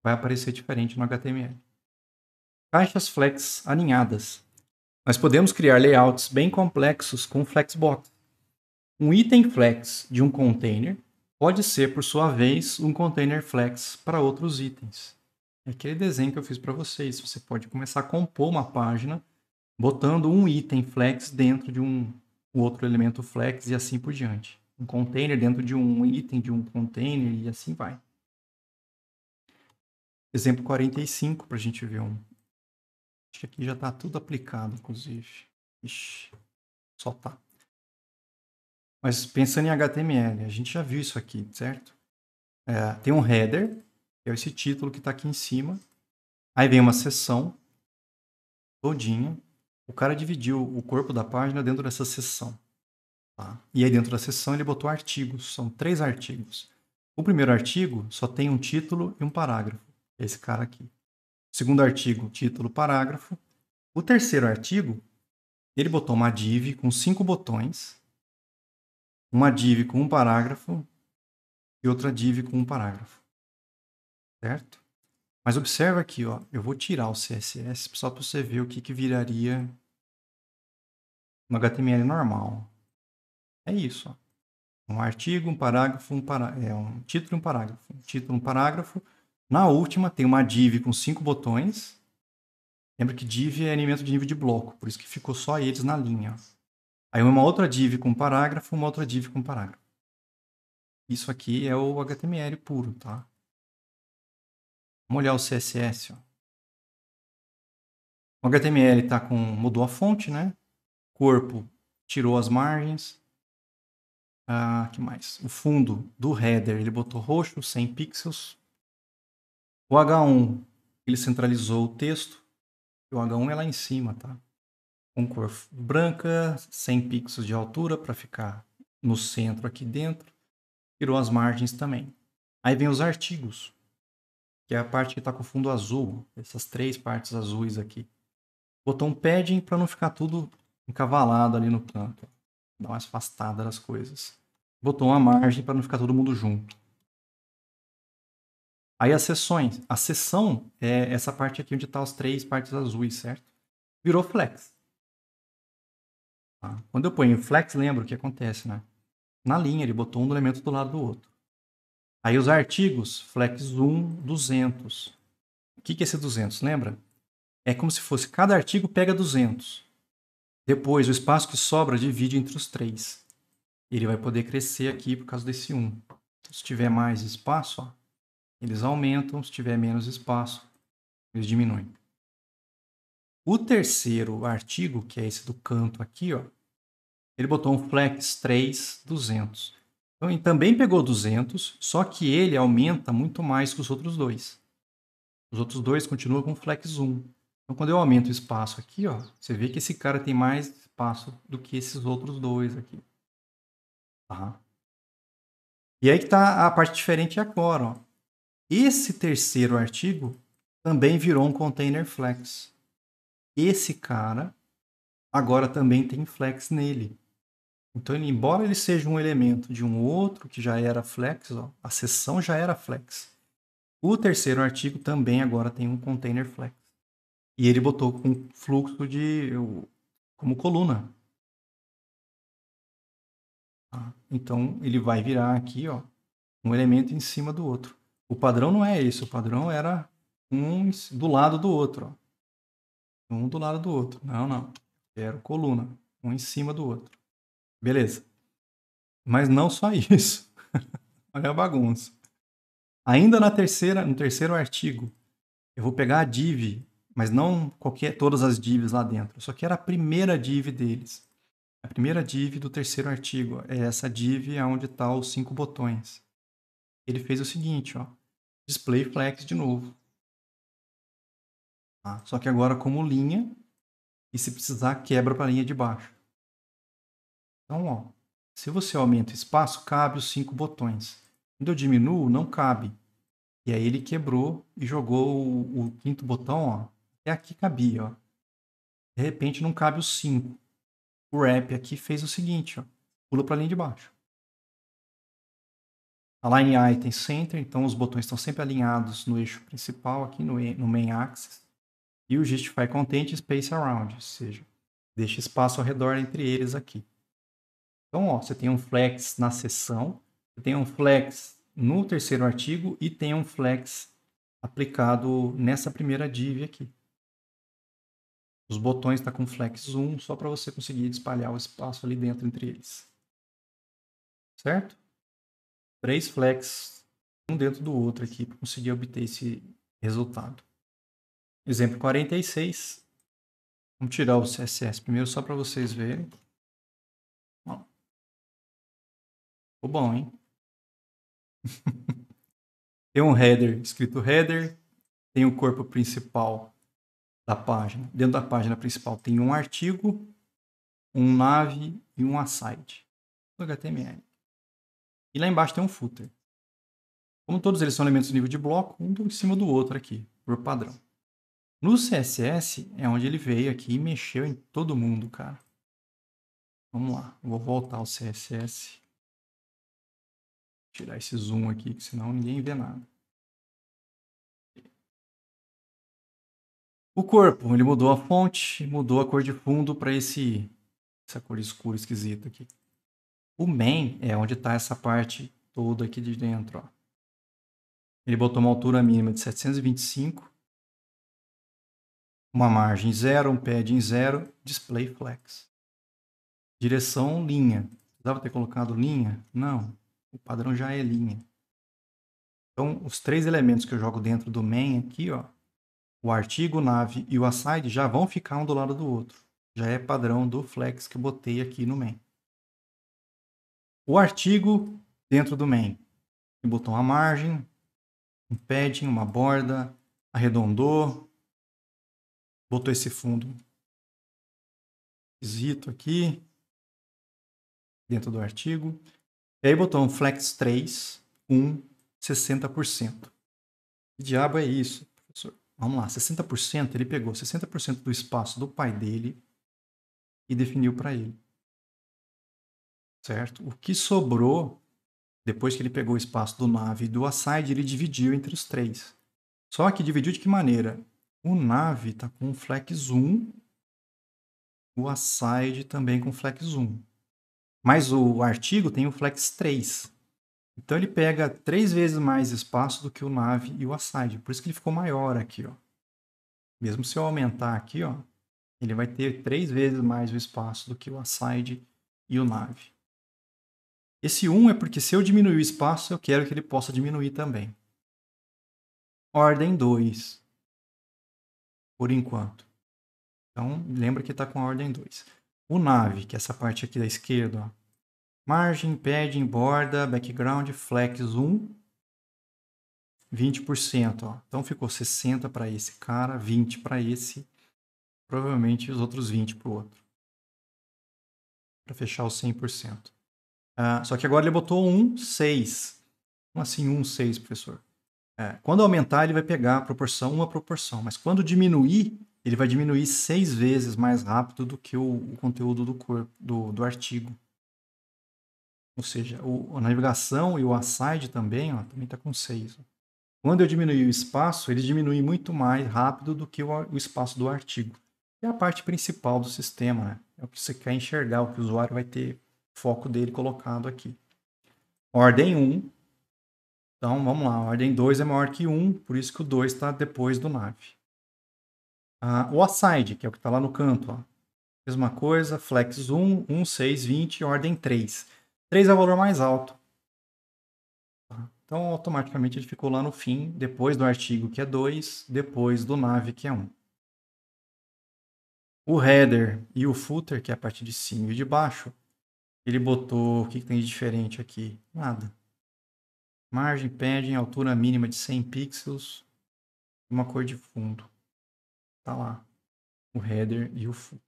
Vai aparecer diferente no HTML. Caixas flex alinhadas. Nós podemos criar layouts bem complexos com Flexbox. Um item flex de um container pode ser, por sua vez, um container flex para outros itens. É aquele desenho que eu fiz para vocês. Você pode começar a compor uma página botando um item flex dentro de um outro elemento flex e assim por diante. Um container dentro de um item de um container e assim vai. Exemplo 45 para a gente ver um. Acho que aqui já está tudo aplicado, inclusive. Ixi, só tá. Mas pensando em HTML, a gente já viu isso aqui, certo? Tem um header, que é esse título que está aqui em cima. Aí vem uma seção todinha. O cara dividiu o corpo da página dentro dessa seção. Tá? E aí dentro da seção ele botou artigos. São 3 artigos. O primeiro artigo só tem um título e um parágrafo. Esse cara aqui. O segundo artigo, título, parágrafo. O terceiro artigo, ele botou uma div com 5 botões. Uma div com um parágrafo e outra div com um parágrafo. Certo? Mas observa aqui, ó, eu vou tirar o CSS só para você ver o que viraria no HTML normal. É isso. Ó. Um artigo, um parágrafo, um título e um parágrafo. Um título, um parágrafo. Na última tem uma div com 5 botões. Lembra que div é elemento de nível de bloco, por isso que ficou só eles na linha. Aí uma outra div com parágrafo, uma outra div com parágrafo. Isso aqui é o HTML puro, tá? Vamos olhar o CSS. Ó. O HTML mudou a fonte, né? Corpo tirou as margens. Que mais? O fundo do header ele botou roxo, 100 pixels. O H1 ele centralizou o texto. O H1 é lá em cima, tá? Com cor branca, 100 pixels de altura para ficar no centro aqui dentro. Tirou as margens também. Aí vem os artigos, que é a parte que está com o fundo azul. Essas 3 partes azuis aqui. Botou um padding para não ficar tudo encavalado ali no canto. Dá uma afastada das coisas. Botou uma margem para não ficar todo mundo junto. Aí as seções. A seção é essa parte aqui onde tá as 3 partes azuis, certo? Virou flex. Tá? Quando eu ponho flex, lembra o que acontece, né? Na linha, ele botou um elemento do lado do outro. Aí os artigos, flex 1, 200. O que é esse 200, lembra? É como se fosse cada artigo pega 200. Depois, o espaço que sobra divide entre os 3. Ele vai poder crescer aqui por causa desse 1. Então, se tiver mais espaço, ó, eles aumentam. Se tiver menos espaço, eles diminuem. O terceiro artigo, que é esse do canto aqui, ó, ele botou um flex 3, 200. Então, ele também pegou 200, só que ele aumenta muito mais que os outros dois. Os outros dois continuam com flex 1. Então, quando eu aumento o espaço aqui, ó, você vê que esse cara tem mais espaço do que esses outros dois aqui. Tá? E aí que está a parte diferente agora. Ó. Esse terceiro artigo também virou um container flex. Esse cara agora também tem flex nele. Então, embora ele seja um elemento de um outro que já era flex, ó, a seção já era flex. O terceiro artigo também agora tem um container flex. E ele botou com fluxo como coluna. Tá? Então, ele vai virar aqui, ó, um elemento em cima do outro. O padrão não é esse, o padrão era um do lado do outro. Ó. Um do lado do outro. Não. Era coluna, um em cima do outro. Beleza. Mas não só isso. Olha a bagunça. Ainda no terceiro artigo, eu vou pegar a div, mas não todas as divs lá dentro. Só que era a primeira div deles. A primeira div do terceiro artigo é essa div onde estão os 5 botões. Ele fez o seguinte, ó, display flex de novo. Tá? Só que agora como linha, e se precisar, quebra para a linha de baixo. Então, ó, se você aumenta o espaço, cabe os 5 botões. Quando eu diminuo, não cabe. E aí ele quebrou e jogou o quinto botão, ó, até aqui cabia, ó. De repente não cabe os 5. O wrap aqui fez o seguinte, ó, pula para a linha de baixo. Align Item Center, então os botões estão sempre alinhados no eixo principal, aqui no Main Axis. E o Justify Content Space Around, ou seja, deixa espaço ao redor entre eles aqui. Então, ó, você tem um flex na seção, você tem um flex no terceiro artigo e tem um flex aplicado nessa primeira div aqui. Os botões estão com flex 1 só para você conseguir espalhar o espaço ali dentro entre eles. Certo? 3 flex, um dentro do outro aqui, para conseguir obter esse resultado. Exemplo 46. Vamos tirar o CSS primeiro, só para vocês verem. Ó. Ficou bom, hein? Tem um header, escrito header. Tem o corpo principal da página. Dentro da página principal tem um artigo, um nav e um aside. HTML. E lá embaixo tem um footer. Como todos eles são elementos de nível de bloco, um em cima do outro aqui, por padrão. No CSS é onde ele veio aqui e mexeu em todo mundo, cara. Vamos lá, eu vou voltar ao CSS. Tirar esse zoom aqui, que senão ninguém vê nada. O corpo, ele mudou a fonte, mudou a cor de fundo para essa cor escura esquisita aqui. O main é onde está essa parte toda aqui de dentro, ó. Ele botou uma altura mínima de 725, uma margem 0, um padding 0, display flex. Direção linha. Precisava ter colocado linha? Não, o padrão já é linha. Então, os 3 elementos que eu jogo dentro do main aqui, ó, o artigo, o nav e o aside já vão ficar um do lado do outro. Já é padrão do flex que eu botei aqui no main. O artigo dentro do main. Ele botou uma margem, um padding, uma borda, arredondou, botou esse fundo esquisito aqui dentro do artigo. E aí botou um flex 3, 60%. Que diabo é isso, professor? Vamos lá, 60%, ele pegou 60% do espaço do pai dele e definiu para ele. certo? O que sobrou, depois que ele pegou o espaço do nav e do aside, ele dividiu entre os três. Só que dividiu de que maneira? O nav está com flex 1, o aside também com flex 1. Mas o artigo tem o flex 3. Então ele pega 3 vezes mais espaço do que o nav e o aside. Por isso que ele ficou maior aqui, ó. Mesmo se eu aumentar aqui, ó, ele vai ter 3 vezes mais o espaço do que o aside e o nav. Esse 1 é porque se eu diminuir o espaço, eu quero que ele possa diminuir também. Ordem 2, por enquanto. Então, lembra que está com a ordem 2. O nav, que é essa parte aqui da esquerda, ó. Margem, padding, borda, background, flex 1, 20%. Ó. Então ficou 60 para esse cara, 20 para esse, provavelmente os outros 20 para o outro. Para fechar os 100%. Só que agora ele botou 1, 6. Como assim 1, 6, professor? Quando aumentar, ele vai pegar a proporção, uma proporção. Mas quando diminuir, ele vai diminuir 6 vezes mais rápido do que o conteúdo do corpo, do artigo. Ou seja, a navegação e o aside também está com 6. Quando eu diminuir o espaço, ele diminui muito mais rápido do que o espaço do artigo. É a parte principal do sistema, né? É o que você quer enxergar, o que o usuário vai ter foco dele colocado aqui. Ordem 1. Então, vamos lá. Ordem 2 é maior que 1, por isso que o 2 está depois do nav. O aside, que é o que está lá no canto, ó. Mesma coisa, flex 1, 1, 6, 20, ordem 3. 3 é o valor mais alto. Então, automaticamente ele ficou lá no fim, depois do artigo, que é 2, depois do nav, que é 1. O header e o footer, que é a parte de cima e de baixo, ele botou... O que tem de diferente aqui? Nada. Margem, padding, altura mínima de 100 pixels, uma cor de fundo. Tá lá. O header e o footer.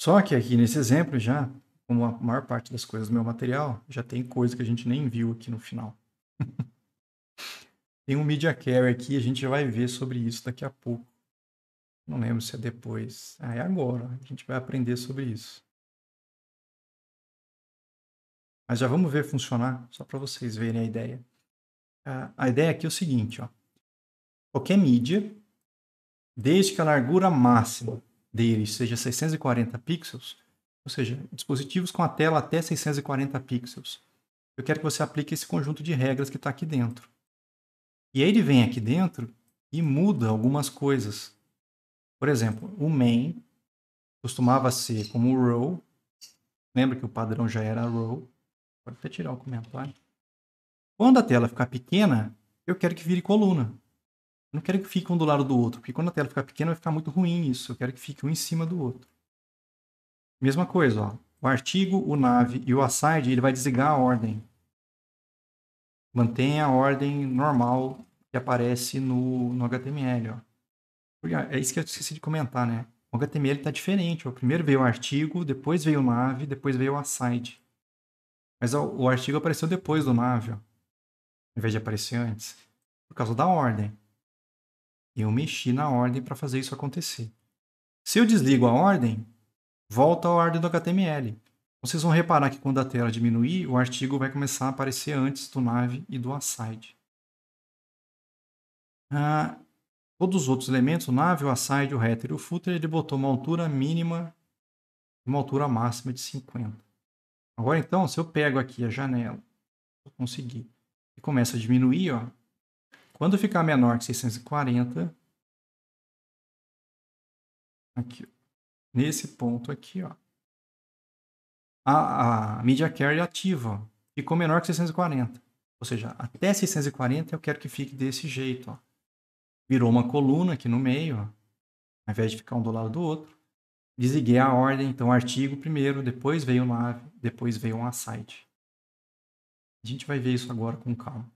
Só que aqui nesse exemplo já, como a maior parte das coisas do meu material, já tem coisa que a gente nem viu aqui no final. Tem um media carry aqui, a gente já vai ver sobre isso daqui a pouco. Não lembro se é depois. É agora. A gente vai aprender sobre isso. Mas já vamos ver funcionar, só para vocês verem a ideia. A ideia aqui é o seguinte, ó. Qualquer mídia, desde que a largura máxima dele seja 640 pixels, ou seja, dispositivos com a tela até 640 pixels, eu quero que você aplique esse conjunto de regras que está aqui dentro. E aí ele vem aqui dentro e muda algumas coisas. Por exemplo, o main costumava ser como o row. Lembra que o padrão já era row. Pode até tirar o comentário. Quando a tela ficar pequena, eu quero que vire coluna. Eu não quero que fique um do lado do outro, porque quando a tela ficar pequena vai ficar muito ruim isso. Eu quero que fique um em cima do outro. Mesma coisa, ó. O artigo, o nav e o aside, ele vai desligar a ordem. Mantenha a ordem normal que aparece no HTML, ó. É isso que eu esqueci de comentar, né? O HTML está diferente. Ó. Primeiro veio o artigo, depois veio o nav, depois veio o aside. Mas ó, o artigo apareceu depois do nav, ó, ao invés de aparecer antes, por causa da ordem. Eu mexi na ordem para fazer isso acontecer. Se eu desligo a ordem, volta a ordem do HTML. Vocês vão reparar que quando a tela diminuir, o artigo vai começar a aparecer antes do nav e do aside. Todos os outros elementos, o nav, o aside, o header e o footer, ele botou uma altura mínima e uma altura máxima de 50. Agora então, se eu pego aqui a janela, eu conseguir, e começa a diminuir, ó, quando ficar menor que 640, aqui, nesse ponto aqui, ó, a Media Carry ativa, ó, ficou menor que 640. Ou seja, até 640 eu quero que fique desse jeito, ó. Virou uma coluna aqui no meio, ó, ao invés de ficar um do lado do outro. Desliguei a ordem, então artigo primeiro, depois veio o nav, depois veio um aside. A gente vai ver isso agora com calma.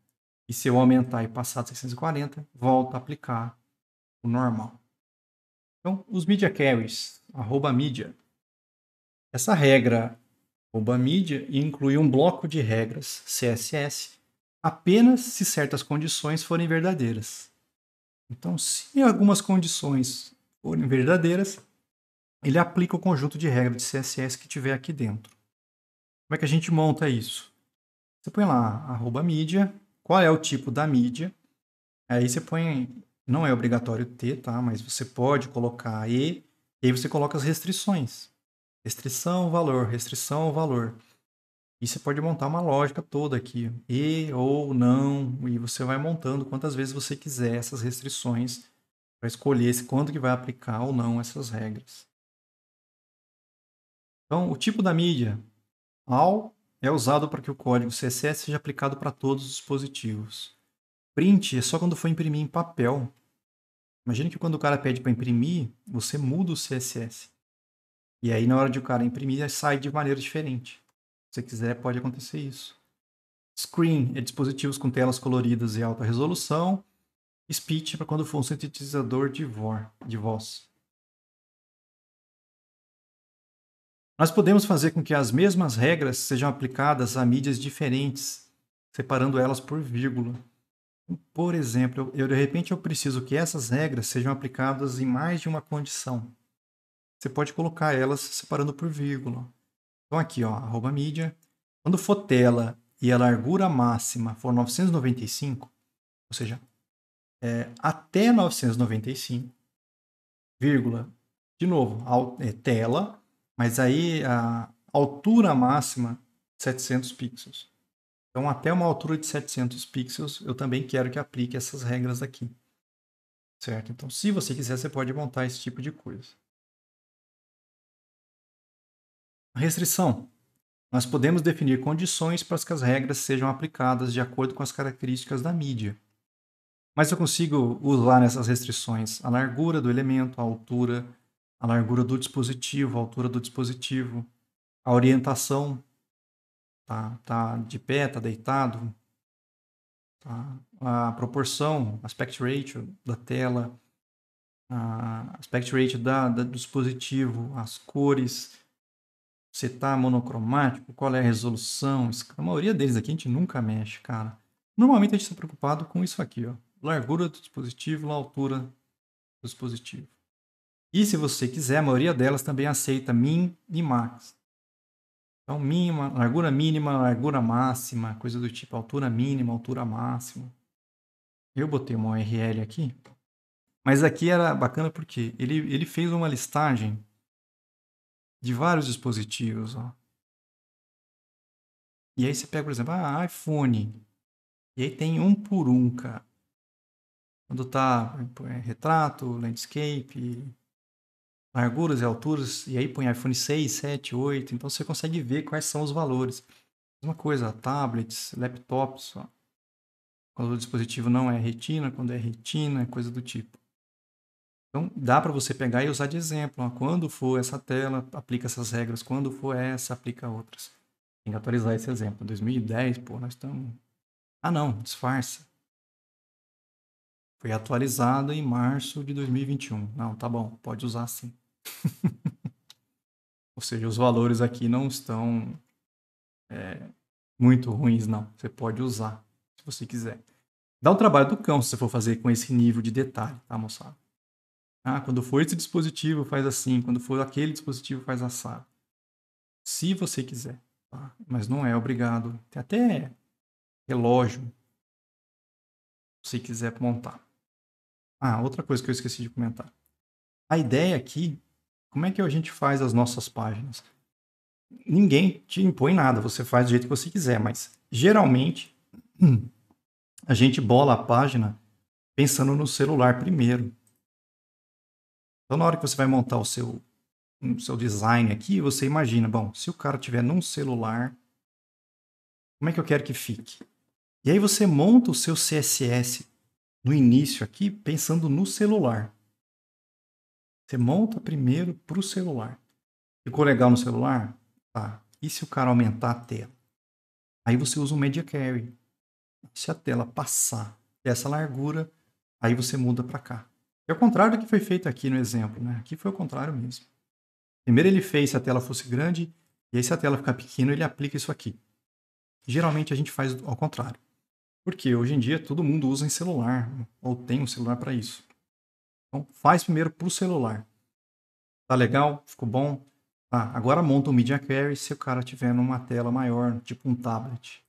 E se eu aumentar e passar de 640, volta a aplicar o normal. Então, os media carries, @media. Essa regra @media inclui um bloco de regras CSS apenas se certas condições forem verdadeiras. Então, se algumas condições forem verdadeiras, ele aplica o conjunto de regras de CSS que tiver aqui dentro. Como é que a gente monta isso? Você põe lá, @mídia, qual é o tipo da mídia, aí você põe, não é obrigatório ter, tá? Mas você pode colocar e aí você coloca as restrições. Restrição, valor. E você pode montar uma lógica toda aqui, e ou não, e você vai montando quantas vezes você quiser essas restrições para escolher quando que vai aplicar ou não essas regras. Então, o tipo da mídia, all, é usado para que o código CSS seja aplicado para todos os dispositivos. Print é só quando for imprimir em papel. Imagine que quando o cara pede para imprimir, você muda o CSS. E aí, na hora de o cara imprimir, sai de maneira diferente. Se você quiser, pode acontecer isso. Screen é dispositivos com telas coloridas e alta resolução. Speech é para quando for um sintetizador de voz. Nós podemos fazer com que as mesmas regras sejam aplicadas a mídias diferentes, separando elas por vírgula. Por exemplo, de repente eu preciso que essas regras sejam aplicadas em mais de uma condição. Você pode colocar elas separando por vírgula. Então aqui, ó, @mídia. Quando for tela e a largura máxima for 995, ou seja, até 995, vírgula, de novo, tela, mas aí a altura máxima 700 pixels. Então, até uma altura de 700 pixels, eu também quero que aplique essas regras aqui. Certo? Então, se você quiser, você pode montar esse tipo de coisa. A restrição. Nós podemos definir condições para que as regras sejam aplicadas de acordo com as características da mídia. Mas eu consigo usar nessas restrições a largura do elemento, a largura do dispositivo, a altura do dispositivo, a orientação, tá de pé, tá deitado, tá? A proporção, aspect ratio da tela, aspect ratio do dispositivo, as cores, se está monocromático, qual é a resolução. A maioria deles aqui a gente nunca mexe, cara. Normalmente a gente está preocupado com isso aqui, ó. Largura do dispositivo, altura do dispositivo. E se você quiser, a maioria delas também aceita min e max. Então, mínima, largura máxima, coisa do tipo altura mínima, altura máxima. Eu botei uma URL aqui, mas aqui era bacana porque ele fez uma listagem de vários dispositivos, ó. E aí você pega, por exemplo, iPhone. E aí tem um por um, cara. Quando tá retrato, landscape, larguras e alturas, e aí põe iPhone 6, 7, 8, então você consegue ver quais são os valores. Mesma coisa, tablets, laptops, ó. Quando o dispositivo não é retina, quando é retina, coisa do tipo. Então, dá para você pegar e usar de exemplo. Ó. Quando for essa tela, aplica essas regras. Quando for essa, aplica outras. Tem que atualizar esse exemplo. 2010, pô, nós estamos... Ah, não, disfarça. Foi atualizado em março de 2021. Não, tá bom, pode usar sim. Ou seja, os valores aqui não estão muito ruins, não. Você pode usar, se você quiser. Dá um trabalho do cão se você for fazer com esse nível de detalhe, tá, moçada? Quando for esse dispositivo, faz assim. Quando for aquele dispositivo, faz assado. Se você quiser, tá? Mas não é obrigado. Tem até relógio, se quiser montar. Outra coisa que eu esqueci de comentar. A ideia aqui, como é que a gente faz as nossas páginas? Ninguém te impõe nada, você faz do jeito que você quiser, mas geralmente a gente bola a página pensando no celular primeiro. Então, na hora que você vai montar o seu design aqui, você imagina, bom, se o cara tiver num celular, como é que eu quero que fique? E aí você monta o seu CSS no início aqui pensando no celular. Você monta primeiro para o celular. Ficou legal no celular? Tá. E se o cara aumentar a tela? Aí você usa o Media Carry. Se a tela passar dessa largura, aí você muda para cá. É o contrário do que foi feito aqui no exemplo, né? Aqui foi o contrário mesmo. Primeiro ele fez se a tela fosse grande, e aí se a tela ficar pequena, ele aplica isso aqui. Geralmente a gente faz ao contrário. Porque hoje em dia todo mundo usa em celular, ou tem um celular para isso. Então faz primeiro para o celular. Tá legal? Ficou bom? Ah, agora monta um Media Query se o cara tiver numa tela maior, tipo um tablet.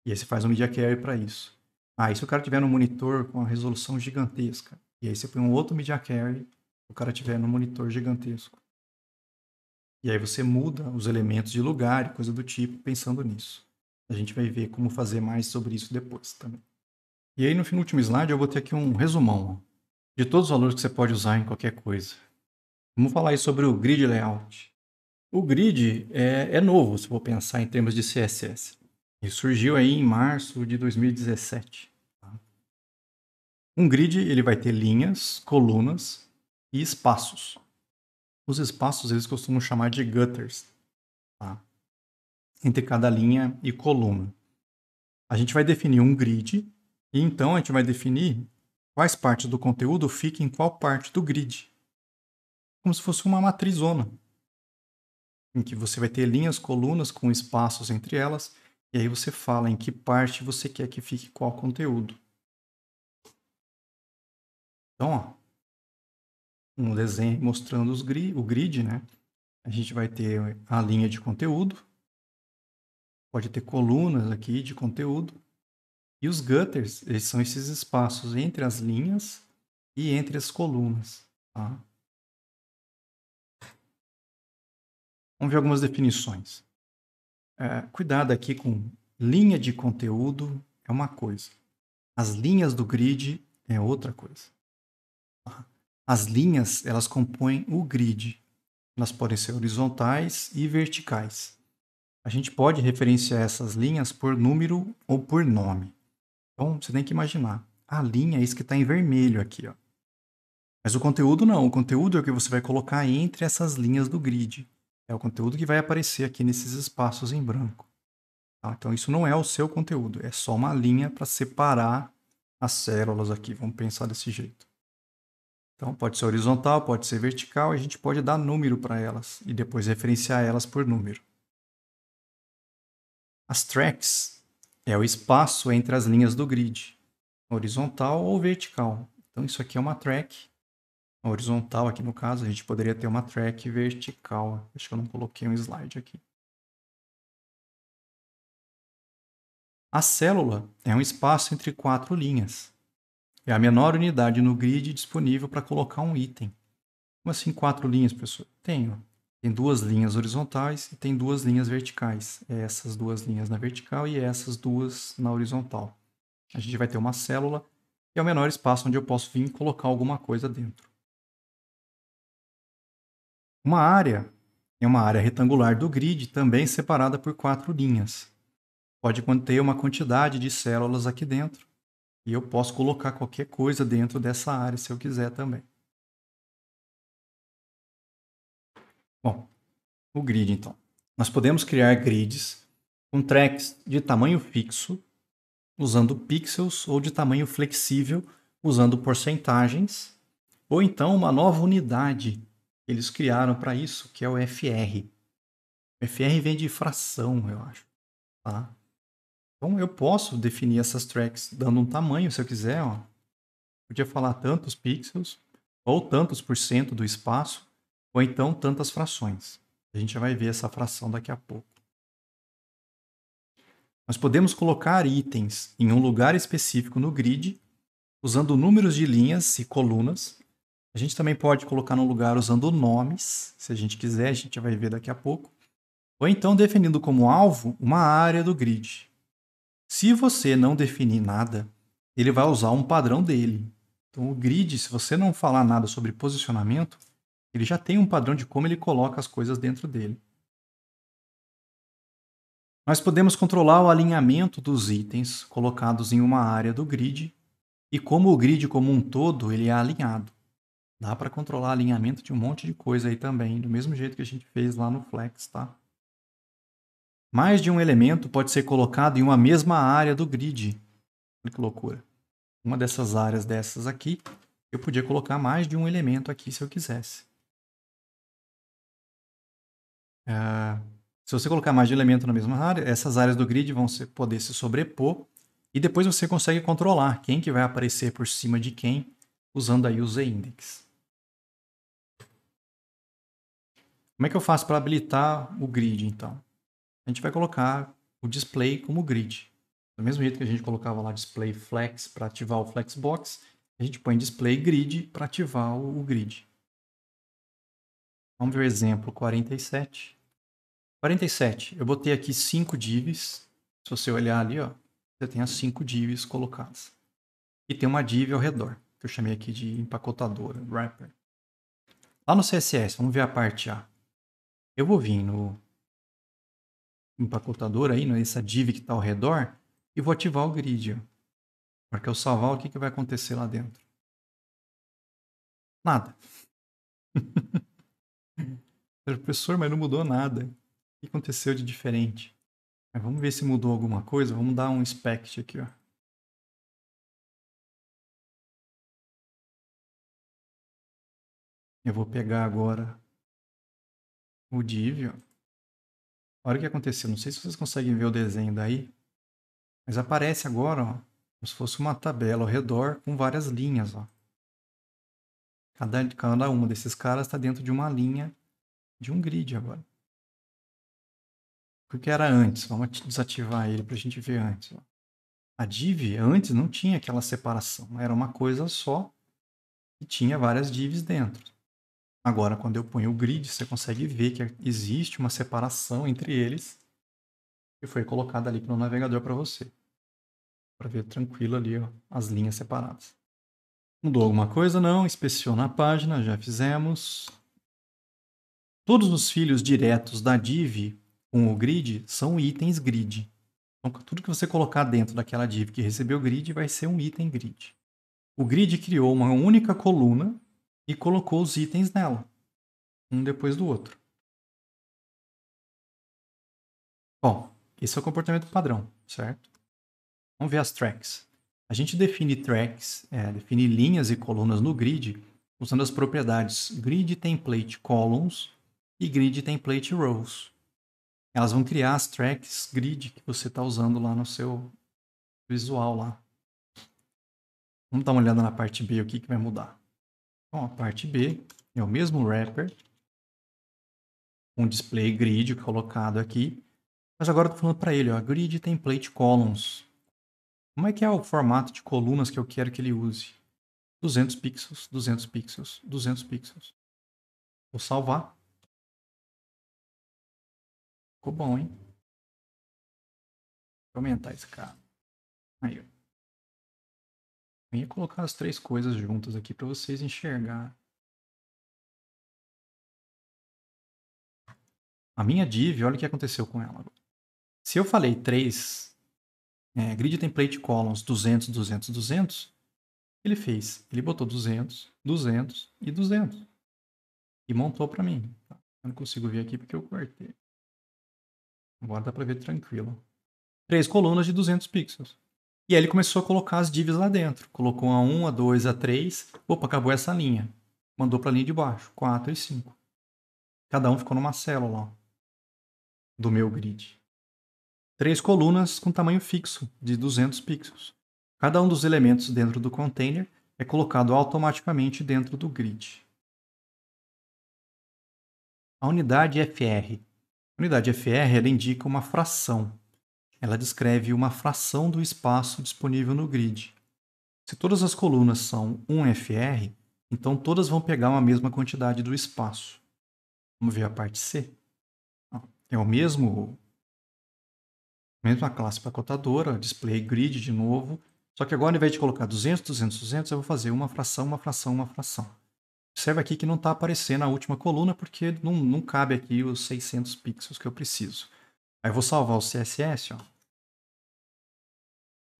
E aí você faz um Media Query para isso. Ah, e se o cara tiver num monitor com uma resolução gigantesca? E aí você põe um outro Media Query se o cara tiver num monitor gigantesco. E aí você muda os elementos de lugar e coisa do tipo pensando nisso. A gente vai ver como fazer mais sobre isso depois também. E aí no último slide eu vou ter aqui um resumão de todos os valores que você pode usar em qualquer coisa. Vamos falar aí sobre o grid layout. O grid é novo, se for pensar em termos de CSS. Ele surgiu aí em março de 2017. Tá? Um grid ele vai ter linhas, colunas e espaços. Os espaços eles costumam chamar de gutters, tá? Entre cada linha e coluna. A gente vai definir um grid e então a gente vai definir quais partes do conteúdo ficam em qual parte do grid. Como se fosse uma matrizona, em que você vai ter linhas, colunas com espaços entre elas, e aí você fala em que parte você quer que fique qual conteúdo. Então, ó, um desenho mostrando o grid, né? A gente vai ter a linha de conteúdo, pode ter colunas aqui de conteúdo, e os gutters, eles são esses espaços entre as linhas e entre as colunas. Tá? Vamos ver algumas definições. Cuidado aqui com linha de conteúdo é uma coisa. As linhas do grid é outra coisa. Tá? As linhas, elas compõem o grid. Elas podem ser horizontais e verticais. A gente pode referenciar essas linhas por número ou por nome. Então, você tem que imaginar. A linha é isso que está em vermelho aqui, ó. Mas o conteúdo não. O conteúdo é o que você vai colocar entre essas linhas do grid. É o conteúdo que vai aparecer aqui nesses espaços em branco. Tá? Então, isso não é o seu conteúdo. É só uma linha para separar as células aqui. Vamos pensar desse jeito. Então, pode ser horizontal, pode ser vertical. A gente pode dar número para elas e depois referenciar elas por número. As tracks é o espaço entre as linhas do grid, horizontal ou vertical. Então, isso aqui é uma track horizontal, aqui no caso, a gente poderia ter uma track vertical. Acho que eu não coloquei um slide aqui. A célula é um espaço entre 4 linhas. É a menor unidade no grid disponível para colocar um item. Como assim 4 linhas, pessoal? Tenho. Tem 2 linhas horizontais e tem 2 linhas verticais. É essas 2 linhas na vertical e essas 2 na horizontal. A gente vai ter uma célula, que é o menor espaço onde eu posso vir colocar alguma coisa dentro. Uma área é uma área retangular do grid, também separada por 4 linhas. Pode conter uma quantidade de células aqui dentro, e eu posso colocar qualquer coisa dentro dessa área se eu quiser também. Bom, o grid então. Nós podemos criar grids com tracks de tamanho fixo, usando pixels, ou de tamanho flexível, usando porcentagens, ou então uma nova unidade que eles criaram para isso, que é o FR. O FR vem de fração, eu acho. Tá? Então eu posso definir essas tracks dando um tamanho, se eu quiser. Ó. Podia falar tantos pixels, ou tantos por cento do espaço, ou então tantas frações. A gente já vai ver essa fração daqui a pouco. Nós podemos colocar itens em um lugar específico no grid, usando números de linhas e colunas. A gente também pode colocar no lugar usando nomes, se a gente quiser, a gente vai ver daqui a pouco. Ou então definindo como alvo uma área do grid. Se você não definir nada, ele vai usar um padrão dele. Então, o grid, se você não falar nada sobre posicionamento, ele já tem um padrão de como ele coloca as coisas dentro dele. Nós podemos controlar o alinhamento dos itens colocados em uma área do grid e como o grid como um todo ele é alinhado. Dá para controlar alinhamento de um monte de coisa aí também, do mesmo jeito que a gente fez lá no Flex, tá? Mais de um elemento pode ser colocado em uma mesma área do grid. Olha que loucura. Uma dessas áreas dessas aqui, eu podia colocar mais de um elemento aqui se eu quisesse. Se você colocar mais de um elemento na mesma área, essas áreas do grid vão poder se sobrepor e depois você consegue controlar quem que vai aparecer por cima de quem usando aí o z-index. Como é que eu faço para habilitar o grid, então? A gente vai colocar o display como grid. Do mesmo jeito que a gente colocava lá display flex para ativar o flexbox, a gente põe display grid para ativar o grid. Vamos ver o exemplo 47. 47, eu botei aqui 5 divs. Se você olhar ali, ó, você tem as 5 divs colocadas. E tem uma div ao redor, que eu chamei aqui de empacotadora, wrapper. Lá no CSS, vamos ver a parte A. Eu vou vir no empacotador aí, nessa div que está ao redor, e vou ativar o grid. Para que eu salvar, o que vai acontecer lá dentro? Nada. Professor, mas não mudou nada. O que aconteceu de diferente? Mas vamos ver se mudou alguma coisa. Vamos dar um inspect aqui, ó. Eu vou pegar agora o div, ó. Olha o que aconteceu. Não sei se vocês conseguem ver o desenho daí, mas aparece agora, ó, como se fosse uma tabela ao redor com várias linhas, ó. Cada uma desses caras está dentro de uma linha de um grid agora. O que era antes? Vamos desativar ele para a gente ver antes. Ó. A div antes não tinha aquela separação, era uma coisa só e tinha várias divs dentro. Agora, quando eu ponho o grid, você consegue ver que existe uma separação entre eles que foi colocada ali pelo navegador para você. Para ver tranquilo ali ó, as linhas separadas. Mudou alguma coisa? Não. Inspeciona a página, já fizemos. Todos os filhos diretos da div com o grid são itens grid. Então, tudo que você colocar dentro daquela div que recebeu grid vai ser um item grid. O grid criou uma única coluna e colocou os itens nela, um depois do outro. Bom, esse é o comportamento padrão, certo? Vamos ver as tracks. A gente define tracks, define linhas e colunas no grid usando as propriedades grid template columns e grid template rows. Elas vão criar as tracks grid que você está usando lá no seu visual lá. Vamos dar uma olhada na parte B, o que vai mudar. Bom, a parte B é o mesmo wrapper, um display grid colocado aqui, mas agora eu estou falando para ele, ó, grid template columns. Como é que é o formato de colunas que eu quero que ele use? 200 pixels, 200 pixels, 200 pixels. Vou salvar. Ficou bom, hein? Vou aumentar esse cara. Aí, ó. Eu ia colocar as três coisas juntas aqui para vocês enxergarem. A minha div, olha o que aconteceu com ela. Se eu falei 3 grid template columns 200, 200, 200, ele fez. Ele botou 200, 200 e 200. E montou para mim. Eu não consigo ver aqui porque eu cortei. Agora dá para ver tranquilo. 3 colunas de 200 pixels. E aí ele começou a colocar as divs lá dentro. Colocou a 1, a 2, a 3. Opa, acabou essa linha. Mandou para a linha de baixo. 4 e 5. Cada um ficou numa célula ó, do meu grid. 3 colunas com tamanho fixo, de 200 pixels. Cada um dos elementos dentro do container é colocado automaticamente dentro do grid. A unidade FR. A unidade FR ela indica uma fração. Ela descreve uma fração do espaço disponível no grid. Se todas as colunas são 1 FR, então todas vão pegar uma mesma quantidade do espaço. Vamos ver a parte C? É o mesma classe empacotadora, display grid de novo, só que agora ao invés de colocar 200, 200, 200, eu vou fazer uma fração, uma fração, uma fração. Observe aqui que não está aparecendo a última coluna porque não cabe aqui os 600 pixels que eu preciso. Aí eu vou salvar o CSS, ó.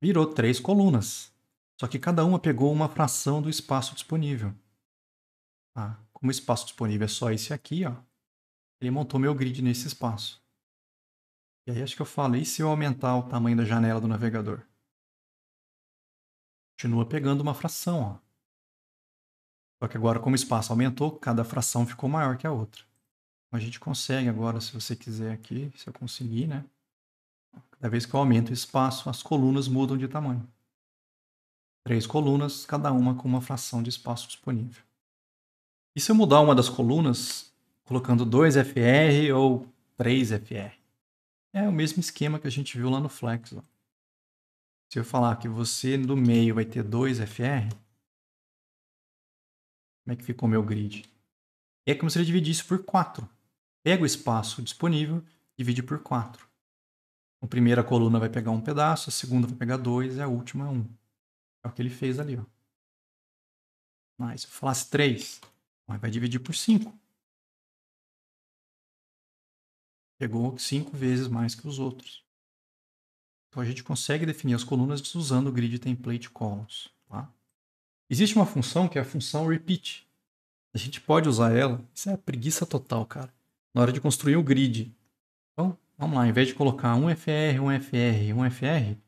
Virou 3 colunas. Só que cada uma pegou uma fração do espaço disponível. Ah, como o espaço disponível é só esse aqui, ó, ele montou meu grid nesse espaço. E aí acho que eu falo, e se eu aumentar o tamanho da janela do navegador? Continua pegando uma fração, ó. Só que agora, como o espaço aumentou, cada fração ficou maior que a outra. Então, a gente consegue agora, se você quiser aqui, se eu conseguir, né? Cada vez que eu aumento o espaço, as colunas mudam de tamanho. 3 colunas, cada uma com uma fração de espaço disponível. E se eu mudar uma das colunas, colocando 2 FR ou 3 FR. É o mesmo esquema que a gente viu lá no Flex. Ó. Se eu falar que você no meio vai ter 2 FR, como é que ficou o meu grid? É como se ele dividisse por 4. Pega o espaço disponível, divide por 4. A primeira coluna vai pegar um pedaço, a segunda vai pegar 2 e a última 1. É o que ele fez ali. Ó. Mas se eu falasse 3, vai dividir por 5. Pegou 5 vezes mais que os outros. Então a gente consegue definir as colunas usando o grid template columns. Tá? Existe uma função que é a função repeat. A gente pode usar ela. Isso é preguiça total, cara. Na hora de construir um grid. Então, vamos lá. Ao invés de colocar um FR, um FR, um FR,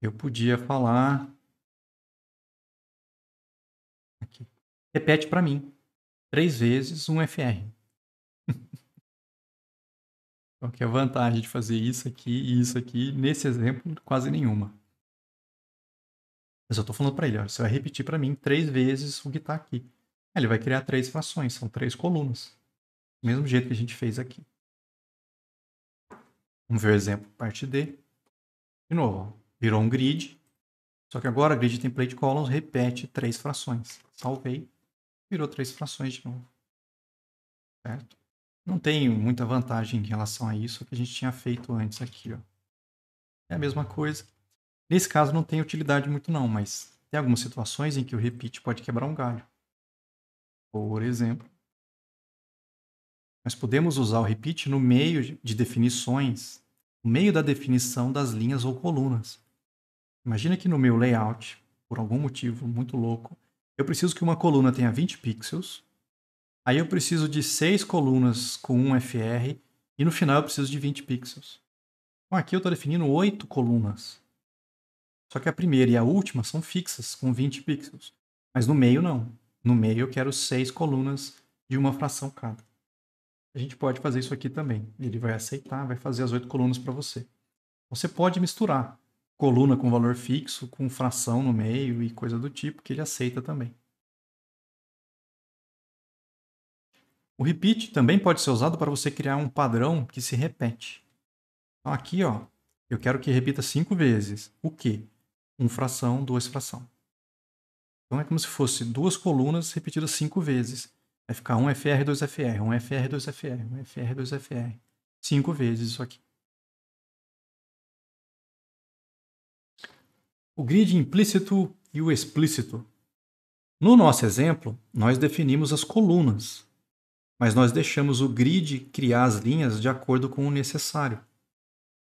eu podia falar... Aqui. Repete para mim. 3 vezes um FR. Qual que é a vantagem de fazer isso aqui e isso aqui? Nesse exemplo, quase nenhuma. Mas eu estou falando para ele, ó, você vai repetir para mim 3 vezes o que está aqui. Ele vai criar 3 frações, são 3 colunas. Do mesmo jeito que a gente fez aqui. Vamos ver o exemplo, parte D. De novo, ó, virou um grid. Só que agora grid template columns repete 3 frações. Salvei, virou 3 frações de novo. Certo? Não tem muita vantagem em relação a isso que a gente tinha feito antes aqui. Ó. É a mesma coisa. Nesse caso não tem utilidade muito não, mas tem algumas situações em que o repeat pode quebrar um galho. Por exemplo, nós podemos usar o repeat no meio de definições, no meio da definição das linhas ou colunas. Imagina que no meu layout, por algum motivo muito louco, eu preciso que uma coluna tenha 20 pixels, aí eu preciso de 6 colunas com 1 FR, e no final eu preciso de 20 pixels. Então aqui eu estou definindo 8 colunas. Só que a primeira e a última são fixas, com 20 pixels. Mas no meio não. No meio eu quero 6 colunas de uma fração cada. A gente pode fazer isso aqui também. Ele vai aceitar, vai fazer as 8 colunas para você. Você pode misturar coluna com valor fixo, com fração no meio e coisa do tipo, que ele aceita também. O repeat também pode ser usado para você criar um padrão que se repete. Então aqui, ó, eu quero que repita 5 vezes. O quê? 1 fração, 2 fração. Então é como se fosse 2 colunas repetidas 5 vezes. Vai ficar 1 FR, 2 FR, 1 FR, 2 FR, 1 FR, 2 FR. 5 vezes isso aqui. O grid implícito e o explícito. No nosso exemplo, nós definimos as colunas, mas nós deixamos o grid criar as linhas de acordo com o necessário.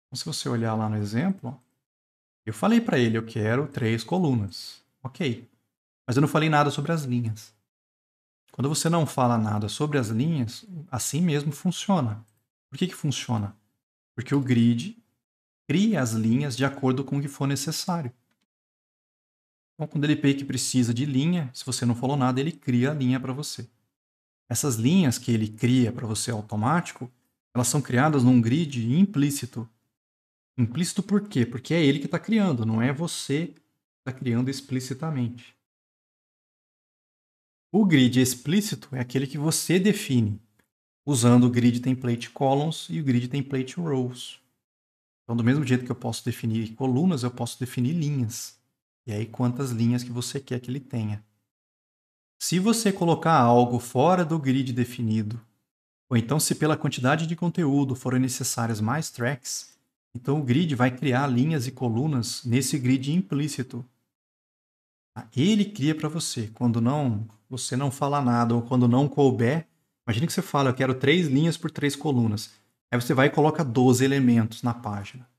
Então, se você olhar lá no exemplo, eu falei para ele, eu quero 3 colunas. Ok, mas eu não falei nada sobre as linhas. Quando você não fala nada sobre as linhas, assim mesmo funciona. Por que funciona? Porque o grid cria as linhas de acordo com o que for necessário. Então, quando ele vê que precisa de linha, se você não falou nada, ele cria a linha para você. Essas linhas que ele cria para você automático, elas são criadas num grid implícito. Implícito por quê? Porque é ele que está criando, não é você que está criando explicitamente. O grid explícito é aquele que você define, usando o grid template columns e o grid template rows. Então, do mesmo jeito que eu posso definir colunas, eu posso definir linhas. E aí, quantas linhas que você quer que ele tenha. Se você colocar algo fora do grid definido, ou então se pela quantidade de conteúdo forem necessárias mais tracks, então o grid vai criar linhas e colunas nesse grid implícito. Ele cria para você. Quando você não fala nada ou quando não couber, imagine que você fala, eu quero 3 linhas por 3 colunas. Aí você vai e coloca 12 elementos na página.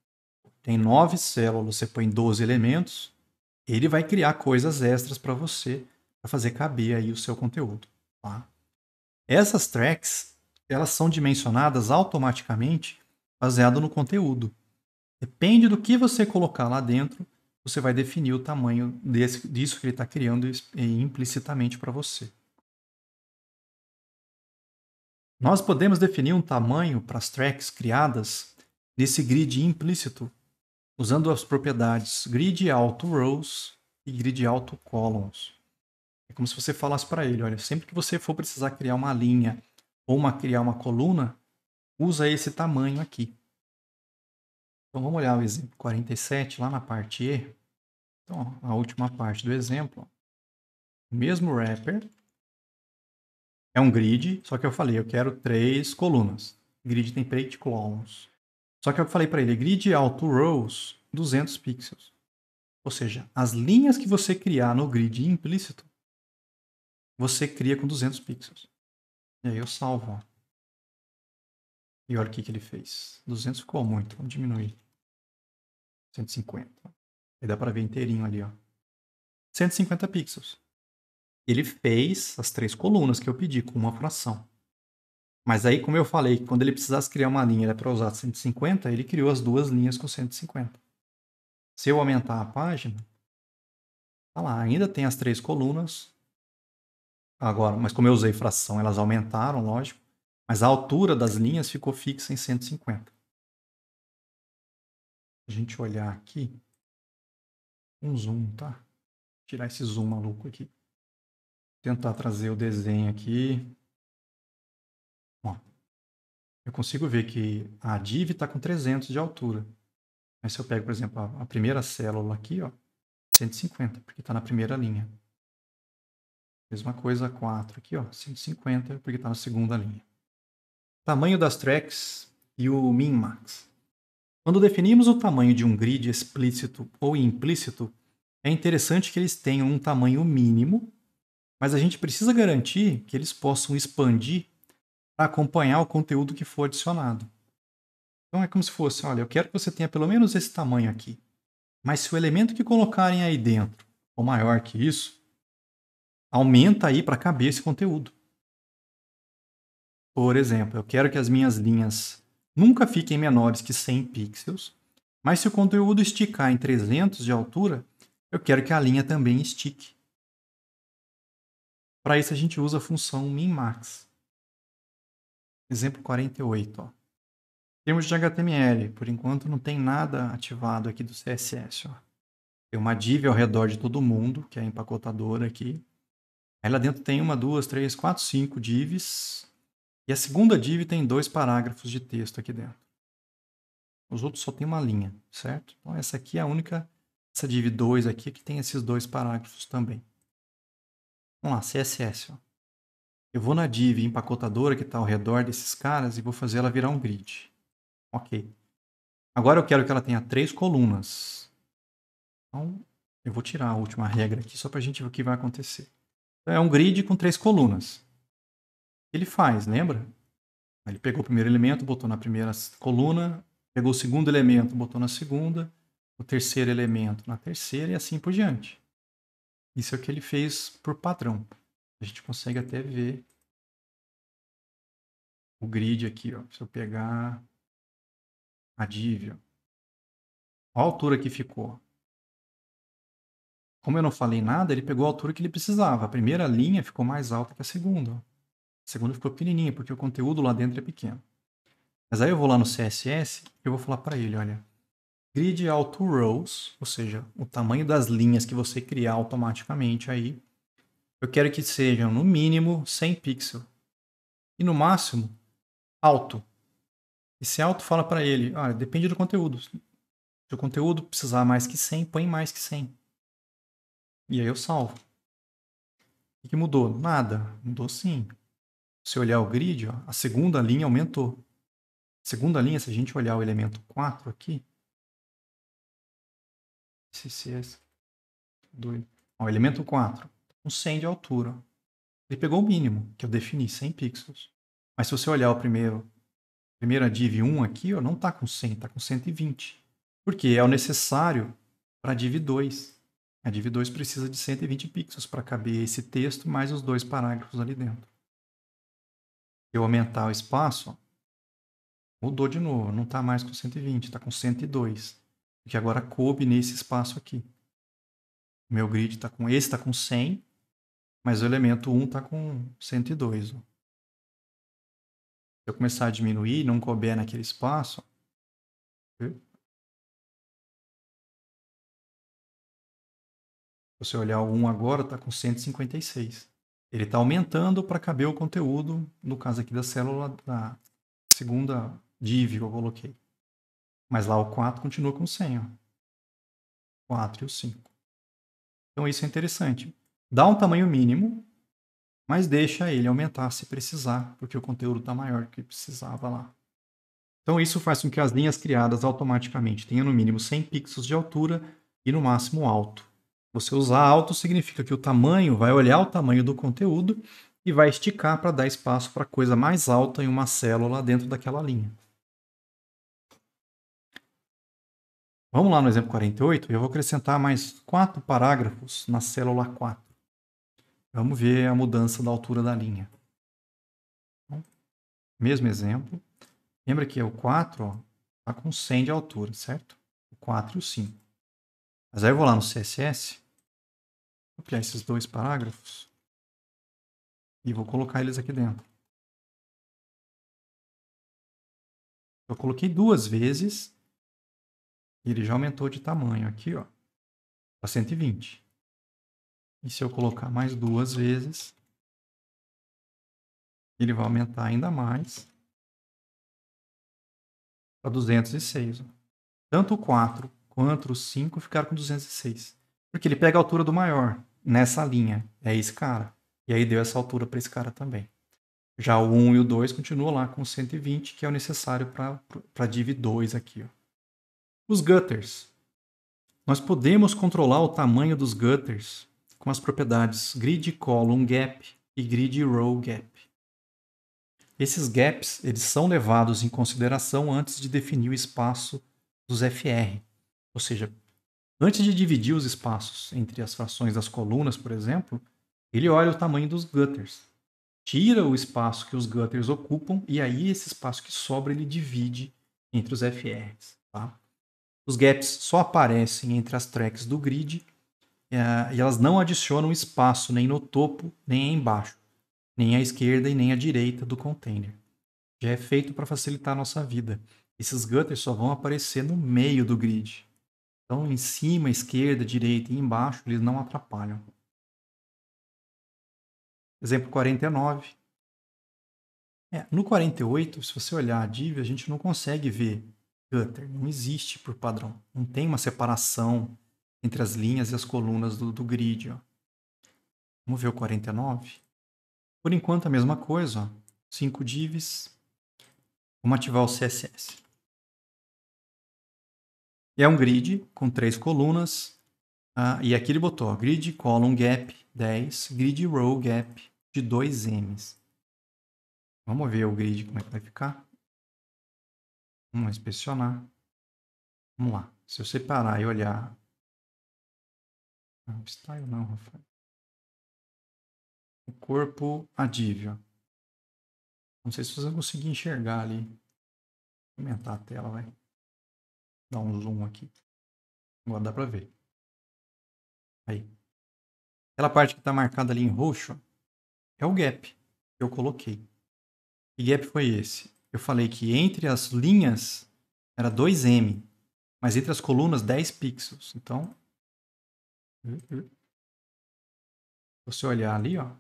Tem 9 células, você põe 12 elementos, ele vai criar coisas extras para você, para fazer caber aí o seu conteúdo. Tá? Essas tracks, elas são dimensionadas automaticamente baseado no conteúdo. Depende do que você colocar lá dentro, você vai definir o tamanho disso que ele está criando implicitamente para você. Nós podemos definir um tamanho para as tracks criadas nesse grid implícito, usando as propriedades grid auto rows e grid auto columns. É como se você falasse para ele, olha, sempre que você for precisar criar uma linha ou criar uma coluna, usa esse tamanho aqui. Então vamos olhar o exemplo 47 lá na parte E. Então, a última parte do exemplo. O mesmo wrapper. É um grid, só que eu falei, eu quero 3 colunas. Grid template columns. Só que eu falei para ele, grid auto rows, 200 pixels. Ou seja, as linhas que você criar no grid implícito, você cria com 200 pixels. E aí eu salvo. Ó. E olha o que ele fez. 200 ficou muito, vamos diminuir. 150. Aí dá para ver inteirinho ali, ó. 150 pixels. Ele fez as 3 colunas que eu pedi com uma fração. Mas aí, como eu falei, quando ele precisasse criar uma linha para usar 150, ele criou as 2 linhas com 150. Se eu aumentar a página, tá lá, ainda tem as 3 colunas. Agora, mas como eu usei fração, elas aumentaram, lógico. Mas a altura das linhas ficou fixa em 150. Se a gente olhar aqui, um zoom, tá? Tirar esse zoom maluco aqui. Tentar trazer o desenho aqui. Ó, eu consigo ver que a div está com 300 de altura. Mas se eu pego, por exemplo, a primeira célula aqui, ó, 150, porque está na primeira linha. Mesma coisa a 4 aqui, ó, 150, porque está na segunda linha. Tamanho das tracks e o min-max. Quando definimos o tamanho de um grid explícito ou implícito, é interessante que eles tenham um tamanho mínimo, mas a gente precisa garantir que eles possam expandir para acompanhar o conteúdo que for adicionado. Então é como se fosse, olha, eu quero que você tenha pelo menos esse tamanho aqui. Mas se o elemento que colocarem aí dentro for maior que isso, aumenta aí para caber esse conteúdo. Por exemplo, eu quero que as minhas linhas nunca fiquem menores que 100 pixels, mas se o conteúdo esticar em 300 de altura, eu quero que a linha também estique. Para isso a gente usa a função min-max. Exemplo 48. Ó. Termos de HTML, por enquanto não tem nada ativado aqui do CSS. Ó. Tem uma div ao redor de todo mundo, que é a empacotadora aqui. Aí lá dentro tem 1, 2, 3, 4, 5 divs. E a segunda div tem 2 parágrafos de texto aqui dentro. Os outros só tem uma linha, certo? Então essa aqui é a única, essa div 2 aqui que tem esses 2 parágrafos também. Vamos lá, CSS. Ó. Eu vou na div empacotadora que está ao redor desses caras e vou fazer ela virar um grid. Ok. Agora eu quero que ela tenha 3 colunas. Então, eu vou tirar a última regra aqui só para a gente ver o que vai acontecer. Então, é um grid com 3 colunas. Ele faz, lembra? Ele pegou o primeiro elemento, botou na primeira coluna, pegou o segundo elemento, botou na segunda, o terceiro elemento na terceira e assim por diante. Isso é o que ele fez por padrão. A gente consegue até ver o grid aqui, ó. Se eu pegar a div, ó. Olha a altura que ficou. Como eu não falei nada, ele pegou a altura que ele precisava. A primeira linha ficou mais alta que a segunda. A segunda ficou pequenininha, porque o conteúdo lá dentro é pequeno. Mas aí eu vou lá no CSS e eu vou falar para ele, olha, grid auto rows, ou seja, o tamanho das linhas que você criar automaticamente aí, eu quero que sejam no mínimo 100 pixels e no máximo alto. Esse alto fala para ele, olha, depende do conteúdo. Se o conteúdo precisar mais que 100, põe mais que 100. E aí eu salvo. O que mudou? Nada. Mudou sim. Se olhar o grid, ó, a segunda linha aumentou. A segunda linha, se a gente olhar o elemento 4 aqui, CSS, doido. Ó, o elemento 4, com 100 de altura. Ele pegou o mínimo, que eu defini, 100 pixels. Mas se você olhar o primeira div 1 aqui, ó, não está com 100, está com 120. Porque é o necessário para a div 2. A div 2 precisa de 120 pixels para caber esse texto mais os 2 parágrafos ali dentro. Se eu aumentar o espaço, ó, mudou de novo, não está mais com 120, está com 102. Porque agora coube nesse espaço aqui. O meu grid está com esse, está com 100, mas o elemento 1 está com 102. Ó. Se eu começar a diminuir e não couber naquele espaço, se você olhar o 1 agora, está com 156. Ele está aumentando para caber o conteúdo, no caso aqui da célula da segunda div que eu coloquei. Mas lá o 4 continua com 100, ó. 4 e o 5. Então isso é interessante. Dá um tamanho mínimo, mas deixa ele aumentar se precisar, porque o conteúdo está maior do que precisava lá. Então isso faz com que as linhas criadas automaticamente tenham no mínimo 100 pixels de altura e no máximo alto. Você usar alto significa que o tamanho vai olhar o tamanho do conteúdo e vai esticar para dar espaço para coisa mais alta em uma célula dentro daquela linha. Vamos lá no exemplo 48, eu vou acrescentar mais 4 parágrafos na célula 4. Vamos ver a mudança da altura da linha. Então, mesmo exemplo. Lembra que o 4 está com 100 de altura, certo? O 4 e o 5. Mas aí eu vou lá no CSS, vou copiar esses 2 parágrafos e vou colocar eles aqui dentro. Eu coloquei 2 vezes e ele já aumentou de tamanho aqui, ó, para 120. E se eu colocar mais 2 vezes, ele vai aumentar ainda mais para 206. Ó. Tanto o 4 quanto o 5 ficaram com 206. Porque ele pega a altura do maior nessa linha. É esse cara. E aí deu essa altura para esse cara também. Já o 1 e o 2 continuam lá com 120, que é o necessário para div 2 aqui. Ó. Os gutters. Nós podemos controlar o tamanho dos gutters com as propriedades grid column gap e grid row gap. Esses gaps eles são levados em consideração antes de definir o espaço dos FR. Ou seja, antes de dividir os espaços entre as frações das colunas, por exemplo, ele olha o tamanho dos gutters. Tira o espaço que os gutters ocupam e aí esse espaço que sobra ele divide entre os FRs. Tá? Os gaps só aparecem entre as tracks do grid e elas não adicionam espaço nem no topo nem embaixo, nem à esquerda e nem à direita do container. Já é feito para facilitar a nossa vida. Esses gutters só vão aparecer no meio do grid. Então, em cima, esquerda, direita e embaixo, eles não atrapalham. Exemplo 49. No 48, se você olhar a div, a gente não consegue ver gutter. Não existe por padrão. Não tem uma separação entre as linhas e as colunas do grid. Ó. Vamos ver o 49. Por enquanto, a mesma coisa. Ó. 5 divs. Vamos ativar o CSS. É um grid com 3 colunas. E aqui ele botou ó, grid column gap 10, grid row gap de 2 M's. Vamos ver o grid como é que vai ficar. Vamos inspecionar. Vamos lá. Se eu separar e olhar... Não, style não, Rafael. O corpo, a div. Ó. Não sei se você vai conseguir enxergar ali. Vou aumentar a tela, vai. Dar um zoom aqui. Agora dá para ver. Aí. Aquela parte que está marcada ali em roxo é o gap que eu coloquei. Que gap foi esse? Eu falei que entre as linhas era 2M, mas entre as colunas 10 pixels. Então, se você olhar ali, ó,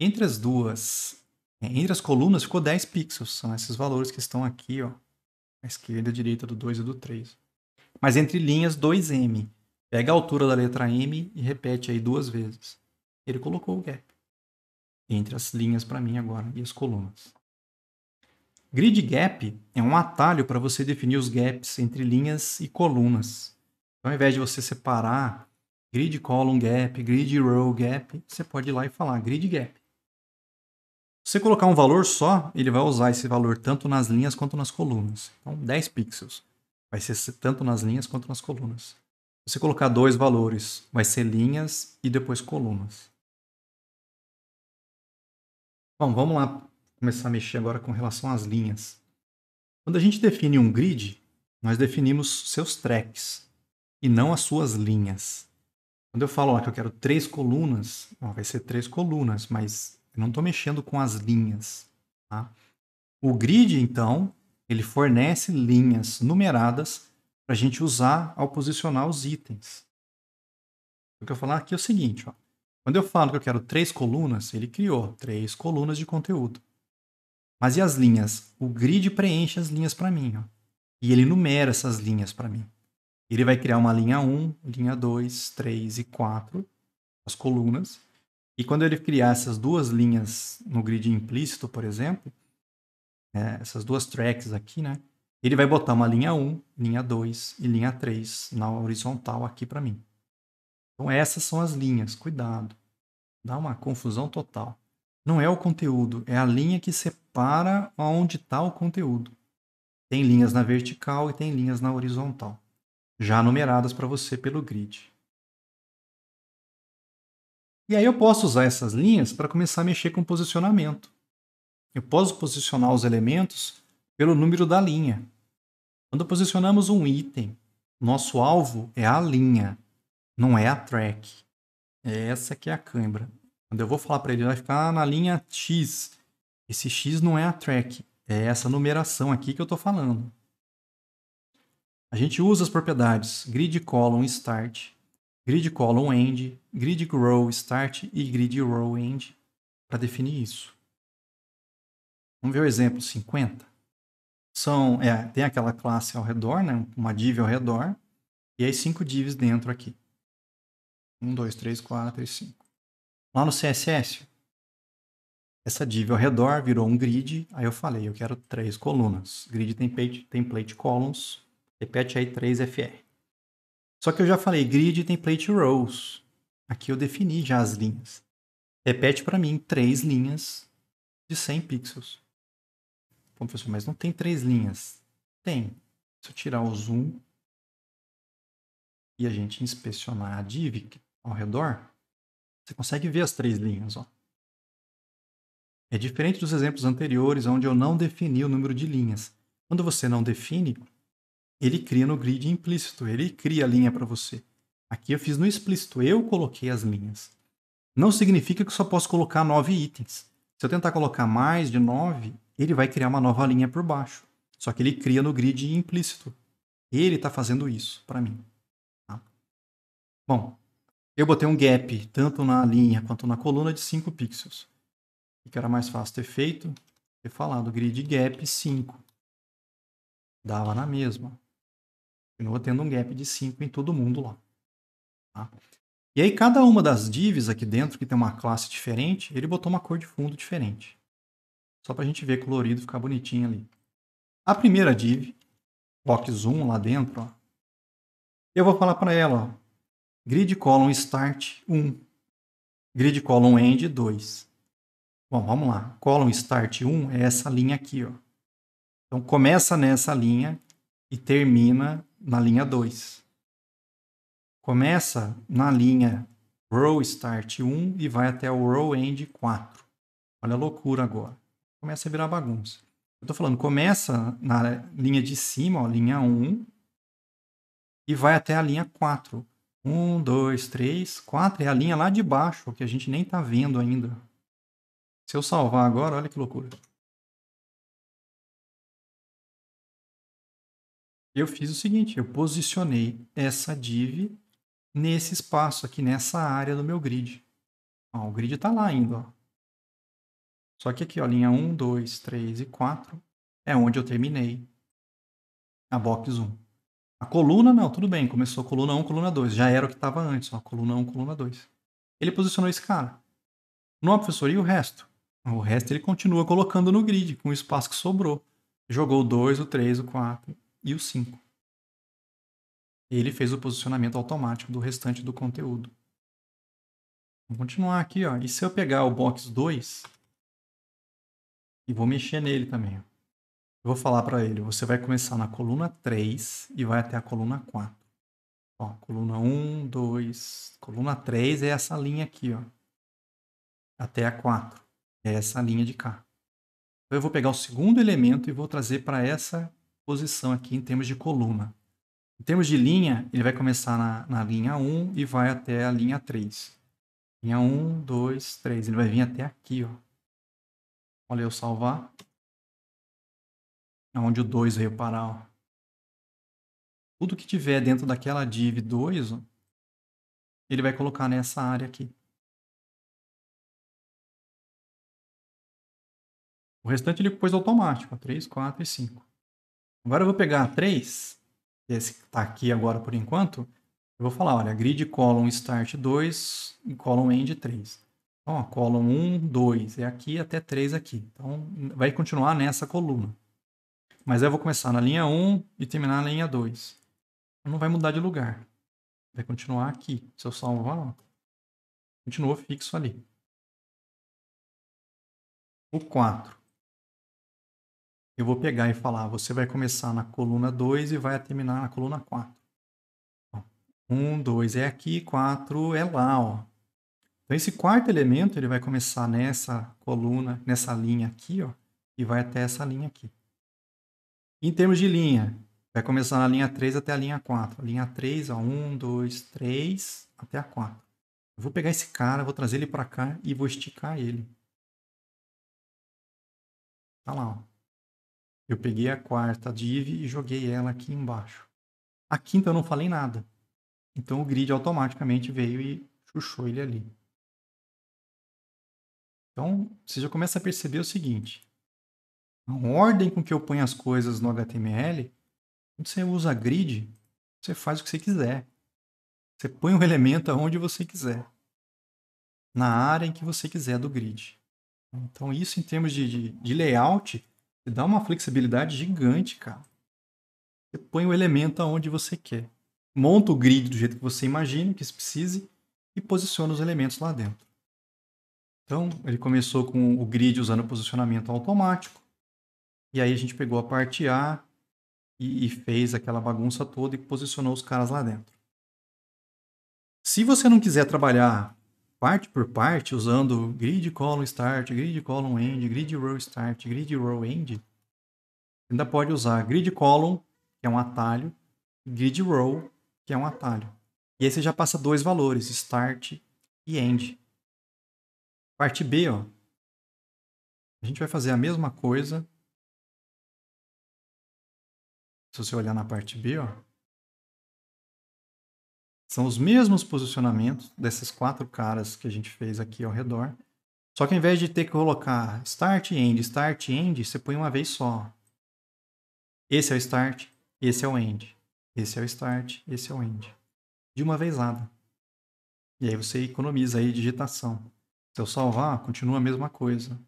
entre as duas, entre as colunas ficou 10 pixels. São esses valores que estão aqui, ó, à esquerda e à direita do 2 e do 3. Mas entre linhas 2M. Pega a altura da letra M e repete aí 2 vezes. Ele colocou o gap entre as linhas para mim agora e as colunas. Grid gap é um atalho para você definir os gaps entre linhas e colunas. Então, ao invés de você separar grid column gap, grid row gap, você pode ir lá e falar grid gap. Se você colocar um valor só, ele vai usar esse valor tanto nas linhas quanto nas colunas. Então, 10 pixels. Vai ser tanto nas linhas quanto nas colunas. Se você colocar 2 valores, vai ser linhas e depois colunas. Bom, vamos lá começar a mexer agora com relação às linhas. Quando a gente define um grid, nós definimos seus tracks e não as suas linhas. Quando eu falo lá que eu quero 3 colunas, vai ser 3 colunas, mas eu não estou mexendo com as linhas. Tá? O grid, então, ele fornece linhas numeradas para a gente usar ao posicionar os itens. O que eu vou falar aqui é o seguinte. Ó. Quando eu falo que eu quero 3 colunas, ele criou 3 colunas de conteúdo. Mas e as linhas? O grid preenche as linhas para mim. Ó. E ele numera essas linhas para mim. Ele vai criar uma linha 1, linha 2, 3 e 4, as colunas. E quando ele criar essas duas linhas no grid implícito, por exemplo, essas duas tracks aqui, né? Ele vai botar uma linha 1, linha 2 e linha 3 na horizontal aqui para mim. Então essas são as linhas, cuidado. Dá uma confusão total. Não é o conteúdo, é a linha que separa onde está o conteúdo. Tem linhas na vertical e tem linhas na horizontal, já numeradas para você pelo grid. E aí eu posso usar essas linhas para começar a mexer com posicionamento. Eu posso posicionar os elementos pelo número da linha. Quando posicionamos um item, nosso alvo é a linha, não é a track. É essa que é a câimbra. Quando eu vou falar para ele, vai ficar na linha X. Esse X não é a track, é essa numeração aqui que eu estou falando. A gente usa as propriedades grid column start, grid column end, grid row start e grid row end para definir isso. Vamos ver o exemplo 50. Tem aquela classe ao redor, né? Uma div ao redor, e aí 5 divs dentro aqui. 1, 2, 3, 4 e 5. Lá no CSS, essa div ao redor virou um grid, aí eu falei, eu quero 3 colunas. Grid template columns, repete aí 3fr. Só que eu já falei grid template rows. Aqui eu defini já as linhas. Repete para mim 3 linhas de 100 pixels. Bom, professor, mas não tem 3 linhas. Tem. Se eu tirar o zoom e a gente inspecionar a div ao redor, você consegue ver as 3 linhas. Ó. É diferente dos exemplos anteriores, onde eu não defini o número de linhas. Quando você não define, ele cria no grid implícito, ele cria a linha para você. Aqui eu fiz no explícito, eu coloquei as linhas. Não significa que eu só posso colocar 9 itens. Se eu tentar colocar mais de 9, ele vai criar uma nova linha por baixo. Só que ele cria no grid implícito. Ele está fazendo isso para mim. Tá? Bom, eu botei um gap tanto na linha quanto na coluna de 5 pixels. O que era mais fácil ter feito? Ter falado grid gap 5. Dava na mesma. Continua tendo um gap de 5 em todo mundo lá. Tá? E aí, cada uma das divs aqui dentro, que tem uma classe diferente, ele botou uma cor de fundo diferente. Só para a gente ver colorido, ficar bonitinho ali. A primeira div, box zoom lá dentro, ó, eu vou falar para ela, ó, grid column start 1, grid column end 2. Bom, vamos lá. Column start 1 é essa linha aqui, ó. Então começa nessa linha e termina na linha 2. Começa na linha row start 1 e vai até o row end 4. Olha a loucura agora. Começa a virar bagunça. Eu estou falando, começa na linha de cima, ó, linha 1, e vai até a linha 4. 1, 2, 3, 4 é a linha lá de baixo, que a gente nem está vendo ainda. Se eu salvar agora, olha que loucura. Eu fiz o seguinte, eu posicionei essa div nesse espaço aqui, nessa área do meu grid. Ó, o grid está lá ainda. Ó. Só que aqui, ó, linha 1, 2, 3 e 4 é onde eu terminei a box 1. A coluna, não, tudo bem, começou coluna 1, coluna 2. Já era o que estava antes, ó, coluna 1, coluna 2. Ele posicionou esse cara. Não, professor, e o resto? O resto ele continua colocando no grid, com o espaço que sobrou. Jogou o 2, o 3, o 4 e o 5. Ele fez o posicionamento automático do restante do conteúdo. Vamos continuar aqui, ó. E se eu pegar o box 2 e vou mexer nele também, ó. Eu vou falar para ele, você vai começar na coluna 3 e vai até a coluna 4. Ó, coluna 1, 2, coluna 3 é essa linha aqui, ó. Até a 4. É essa linha de cá. Então eu vou pegar o segundo elemento e vou trazer para essa posição aqui em termos de coluna. Em termos de linha, ele vai começar na linha 1 e vai até a linha 3. Linha 1, 2, 3. Ele vai vir até aqui, ó. Olha eu salvar. Onde o 2 veio parar, ó. Tudo que tiver dentro daquela div 2, ó, ele vai colocar nessa área aqui. O restante ele pôs automático, 3, 4 e 5. Agora eu vou pegar a 3, esse que está aqui agora por enquanto, eu vou falar, olha, grid column start 2 e column end 3. Então, ó, column 1, 2 é aqui até 3 aqui. Então, vai continuar nessa coluna. Mas eu vou começar na linha 1 e terminar na linha 2. Não vai mudar de lugar. Vai continuar aqui. Se eu salvar, ó, continua fixo ali. O 4. Eu vou pegar e falar, você vai começar na coluna 2 e vai terminar na coluna 4. 1, 2 é aqui, 4 é lá, ó. Então esse quarto elemento ele vai começar nessa coluna, nessa linha aqui, ó, e vai até essa linha aqui. Em termos de linha, vai começar na linha 3 até a linha 4. Linha 3, ó, 1, 2, 3 até a 4. Eu vou pegar esse cara, vou trazer ele para cá e vou esticar ele. Tá lá, ó. Eu peguei a quarta div e joguei ela aqui embaixo. A quinta eu não falei nada. Então o grid automaticamente veio e chuchou ele ali. Então você já começa a perceber o seguinte. A ordem com que eu ponho as coisas no HTML, quando você usa grid, você faz o que você quiser. Você põe o elemento aonde você quiser. Na área em que você quiser do grid. Então isso em termos de layout, dá uma flexibilidade gigante, cara. Você põe o elemento aonde você quer. Monta o grid do jeito que você imagina, que se precise, e posiciona os elementos lá dentro. Então, ele começou com o grid usando posicionamento automático. E aí a gente pegou a parte A e fez aquela bagunça toda e posicionou os caras lá dentro. Se você não quiser trabalhar parte por parte, usando grid column start, grid column end, grid row start, grid row end, ainda pode usar grid column, que é um atalho, e grid row, que é um atalho. E aí você já passa dois valores, start e end. Parte B, ó, a gente vai fazer a mesma coisa. Se você olhar na parte B, ó, são os mesmos posicionamentos desses quatro caras que a gente fez aqui ao redor. Só que ao invés de ter que colocar start, end, você põe uma vez só. Esse é o start, esse é o end. Esse é o start, esse é o end. De uma vez nada. E aí você economiza aí digitação. Se eu salvar, continua a mesma coisa.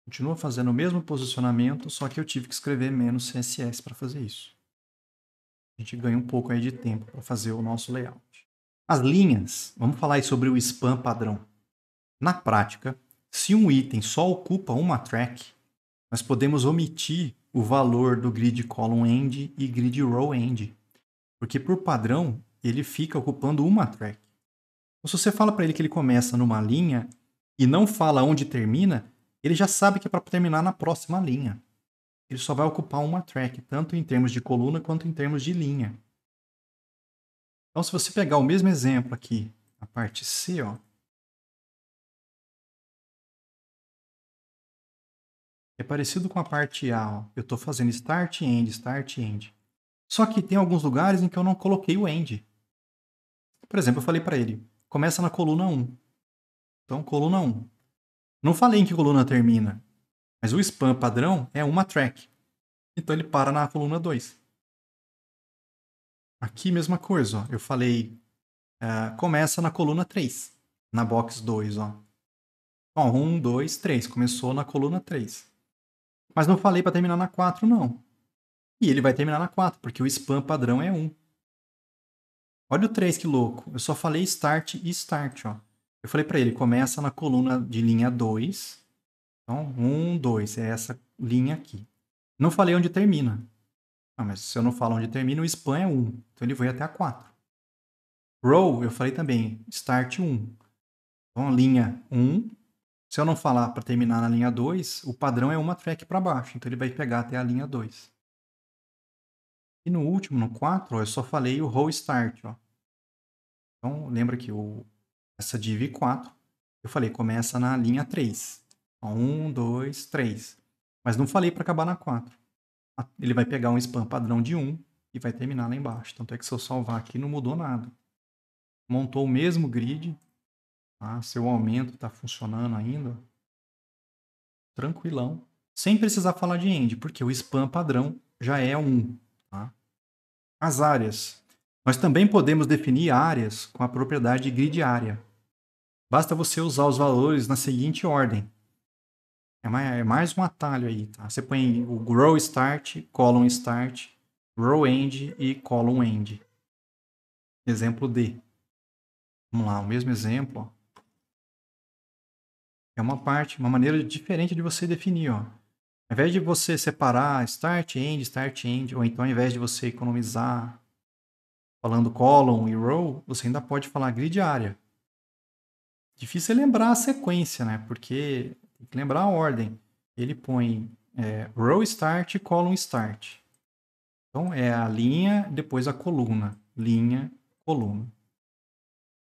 Continua fazendo o mesmo posicionamento, só que eu tive que escrever menos CSS para fazer isso. A gente ganha um pouco aí de tempo para fazer o nosso layout. As linhas, vamos falar aí sobre o spam padrão. Na prática, se um item só ocupa uma track, nós podemos omitir o valor do grid column end e grid row end, porque por padrão ele fica ocupando uma track. Então, se você fala para ele que ele começa numa linha e não fala onde termina, ele já sabe que é para terminar na próxima linha. Ele só vai ocupar uma track, tanto em termos de coluna quanto em termos de linha. Então, se você pegar o mesmo exemplo aqui, a parte C, ó, é parecido com a parte A. Ó. Eu estou fazendo start, end, start, end. Só que tem alguns lugares em que eu não coloquei o end. Por exemplo, eu falei para ele, começa na coluna 1. Então, coluna 1. Não falei em que coluna termina, mas o spam padrão é uma track. Então, ele para na coluna 2. Aqui, mesma coisa. Ó. Eu falei, começa na coluna 3, na box 2. Ó. Ó, 1, 2, 3. Começou na coluna 3. Mas não falei para terminar na 4, não. E ele vai terminar na 4, porque o spam padrão é 1. Olha o 3, que louco. Eu só falei start e start. Ó. Eu falei para ele, começa na coluna de linha 2. Então, 1, 2. É essa linha aqui. Não falei onde termina. Ah, mas se eu não falo onde termina, o spam é 1. Então, ele vai até a 4. Row, eu falei também, start 1. Então, linha 1. Se eu não falar para terminar na linha 2, o padrão é uma track para baixo. Então, ele vai pegar até a linha 2. E no último, no 4, ó, eu só falei o row start. Ó. Então, lembra que essa div 4, eu falei, começa na linha 3. 1, 2, 3. Mas não falei para acabar na 4. Ele vai pegar um spam padrão de 1 e vai terminar lá embaixo. Tanto é que se eu salvar aqui, não mudou nada. Montou o mesmo grid. Tá? Seu aumento está funcionando ainda. tranquilão, sem precisar falar de end, porque o span padrão já é 1. Tá? As áreas. Nós também podemos definir áreas com a propriedade grid area. Basta você usar os valores na seguinte ordem. É mais um atalho aí, tá? Você põe o row start, column start, row end e column end. Exemplo D. Vamos lá, o mesmo exemplo. Ó. É uma maneira diferente de você definir. Ó. Ao invés de você separar start, end, ou então ao invés de você economizar falando column e row, você ainda pode falar grid area. Difícil é lembrar a sequência, né? Porque tem que lembrar a ordem. Ele põe row start e column start. Então é a linha, depois a coluna. Linha, coluna.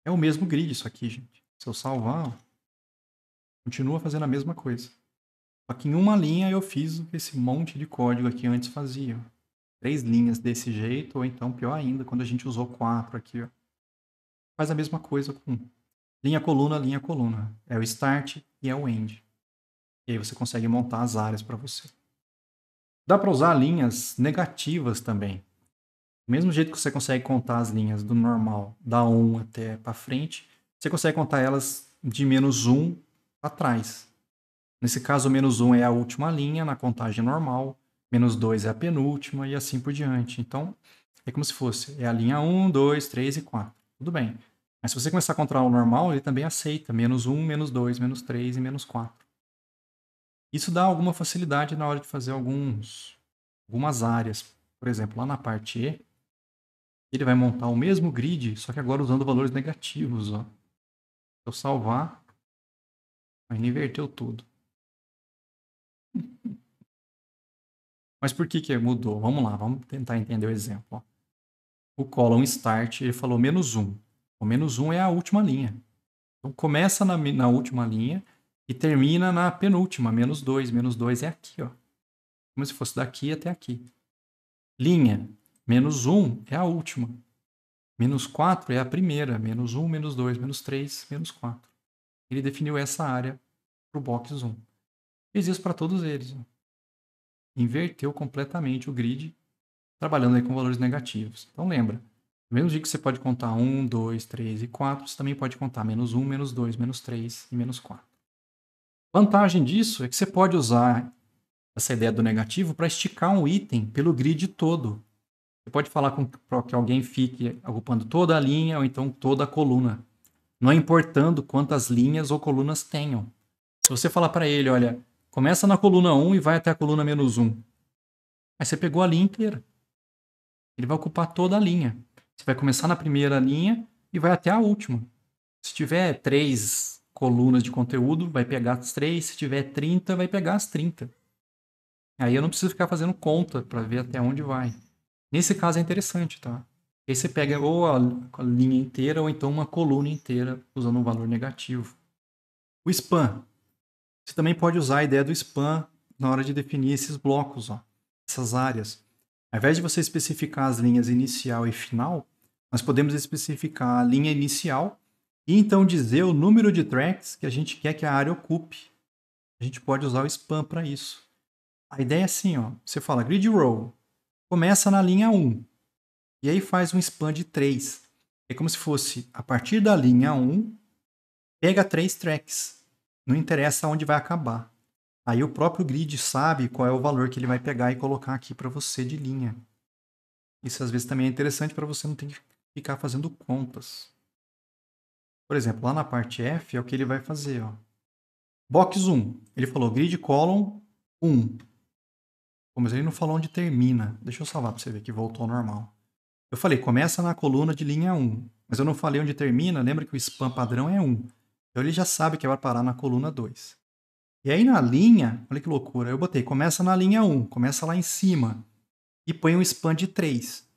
É o mesmo grid isso aqui, gente. Se eu salvar, ó, continua fazendo a mesma coisa. Só que em uma linha eu fiz esse monte de código aqui antes fazia. 3 linhas desse jeito, ou então pior ainda, quando a gente usou 4 aqui. Ó. Faz a mesma coisa com linha, coluna, linha, coluna. É o start e é o end. E aí você consegue montar as áreas para você. Dá para usar linhas negativas também. Do mesmo jeito que você consegue contar as linhas do normal, da 1 até para frente, você consegue contar elas de menos 1 para trás. Nesse caso, o menos 1 é a última linha na contagem normal, menos 2 é a penúltima e assim por diante. Então, é como se fosse a linha 1, 2, 3 e 4. Tudo bem. Mas se você começar a contar o normal, ele também aceita menos 1, menos 2, menos 3 e menos 4. Isso dá alguma facilidade na hora de fazer algumas áreas. Por exemplo, lá na parte E, ele vai montar o mesmo grid, só que agora usando valores negativos. Ó. Se eu salvar, ele inverteu tudo. Mas por que mudou? Vamos lá, vamos tentar entender o exemplo. Ó. O column start, ele falou menos 1. O menos 1 é a última linha. Então começa na última linha e termina na penúltima, menos 2. Menos 2 é aqui, ó. Como se fosse daqui até aqui. Linha, menos 1 é a última. Menos 4 é a primeira. Menos 1, menos 2, menos 3, menos 4. Ele definiu essa área para o box 1. Fez isso para todos eles. Ó. Inverteu completamente o grid, trabalhando aí com valores negativos. Então lembra, do mesmo jeito que você pode contar 1, 2, 3 e 4, você também pode contar menos 1, menos 2, menos 3 e menos 4. Vantagem disso é que você pode usar essa ideia do negativo para esticar um item pelo grid todo. Você pode falar para que alguém fique ocupando toda a linha ou então toda a coluna, não importando quantas linhas ou colunas tenham. Se você falar para ele, olha, começa na coluna 1 e vai até a coluna menos 1. Aí você pegou a linha inteira. Ele vai ocupar toda a linha. Você vai começar na primeira linha e vai até a última. Se tiver 3 colunas de conteúdo, vai pegar as 3. Se tiver 30, vai pegar as 30. Aí eu não preciso ficar fazendo conta para ver até onde vai. Nesse caso é interessante, tá? Aí você pega ou a linha inteira ou então uma coluna inteira usando um valor negativo. O span. Você também pode usar a ideia do span na hora de definir esses blocos, ó, essas áreas. Ao invés de você especificar as linhas inicial e final, nós podemos especificar a linha inicial e então dizer o número de tracks que a gente quer que a área ocupe. A gente pode usar o span para isso. A ideia é assim, ó, você fala grid row, começa na linha 1 e aí faz um span de 3. É como se fosse, a partir da linha 1, pega 3 tracks. Não interessa onde vai acabar. Aí o próprio grid sabe qual é o valor que ele vai pegar e colocar aqui para você de linha. Isso às vezes também é interessante para você não ter que ficar fazendo contas. Por exemplo, lá na parte F é o que ele vai fazer. Ó. Box 1, ele falou grid column 1. Pô, mas ele não falou onde termina. Deixa eu salvar para você ver que voltou ao normal. Eu falei, começa na coluna de linha 1. Mas eu não falei onde termina. Lembra que o span padrão é 1. Então ele já sabe que vai parar na coluna 2. E aí na linha, olha que loucura, eu botei, começa na linha 1, começa lá em cima. E põe um span de 3.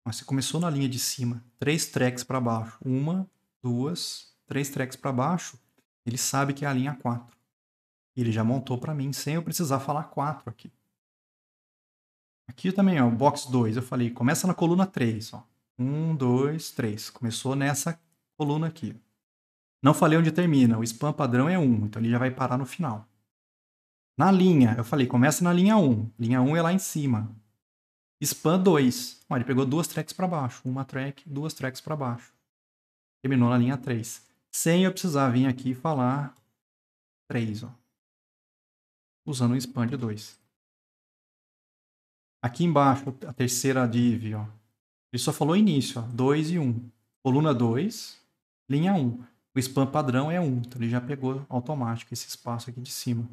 Mas você começou na linha de cima, 3 tracks para baixo. 1, 2, 3 tracks para baixo. Ele sabe que é a linha 4. Ele já montou para mim, sem eu precisar falar 4 aqui. Aqui também, ó, box 2, eu falei, começa na coluna 3. Ó. 1, 2, 3. Começou nessa coluna aqui. Não falei onde termina, o span padrão é 1, então ele já vai parar no final. Na linha, eu falei, começa na linha 1. Linha 1 é lá em cima. Span 2. Ó, ele pegou 2 tracks para baixo. Uma track, 2 tracks para baixo. Terminou na linha 3. Sem eu precisar vir aqui e falar 3, ó. Usando o span de 2. Aqui embaixo, a terceira div, ó. Ele só falou início, ó. 2 e 1. Coluna 2, linha 1. O span padrão é 1. Então ele já pegou automático esse espaço aqui de cima.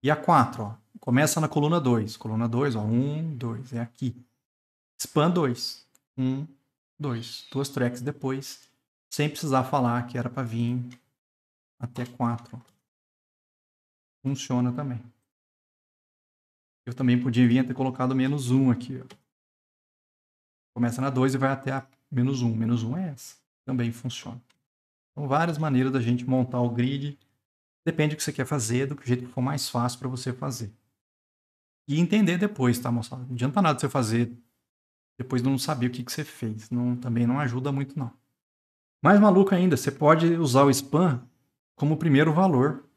E a 4, ó. Começa na coluna 2. Coluna 2, ó. 1, 2. É aqui. Span 2. 1, 2. 2 tracks depois. Sem precisar falar que era para vir até 4. Funciona também. Eu também podia vir ter colocado menos 1 aqui, ó. Começa na 2 e vai até a menos 1. Menos 1 é essa. Também funciona. Então, várias maneiras da gente montar o grid. Depende do que você quer fazer, do jeito que for mais fácil para você fazer. E entender depois, tá, moçada? Não adianta nada você fazer depois não saber o que você fez. Também não ajuda muito, não. Mais maluco ainda, você pode usar o span como primeiro valor.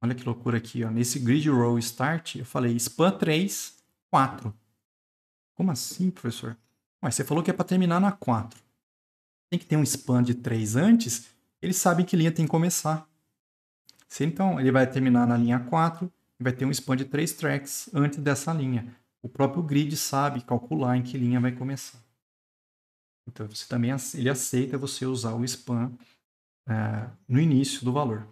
Olha que loucura aqui, ó. Nesse grid row start, eu falei span 3, 4. Como assim, professor? Mas você falou que é para terminar na 4. Tem que ter um span de 3 antes, eles sabem que linha tem que começar. Se então ele vai terminar na linha 4, vai ter um span de 3 tracks antes dessa linha. O próprio grid sabe calcular em que linha vai começar. Então você também ele aceita você usar o span no início do valor.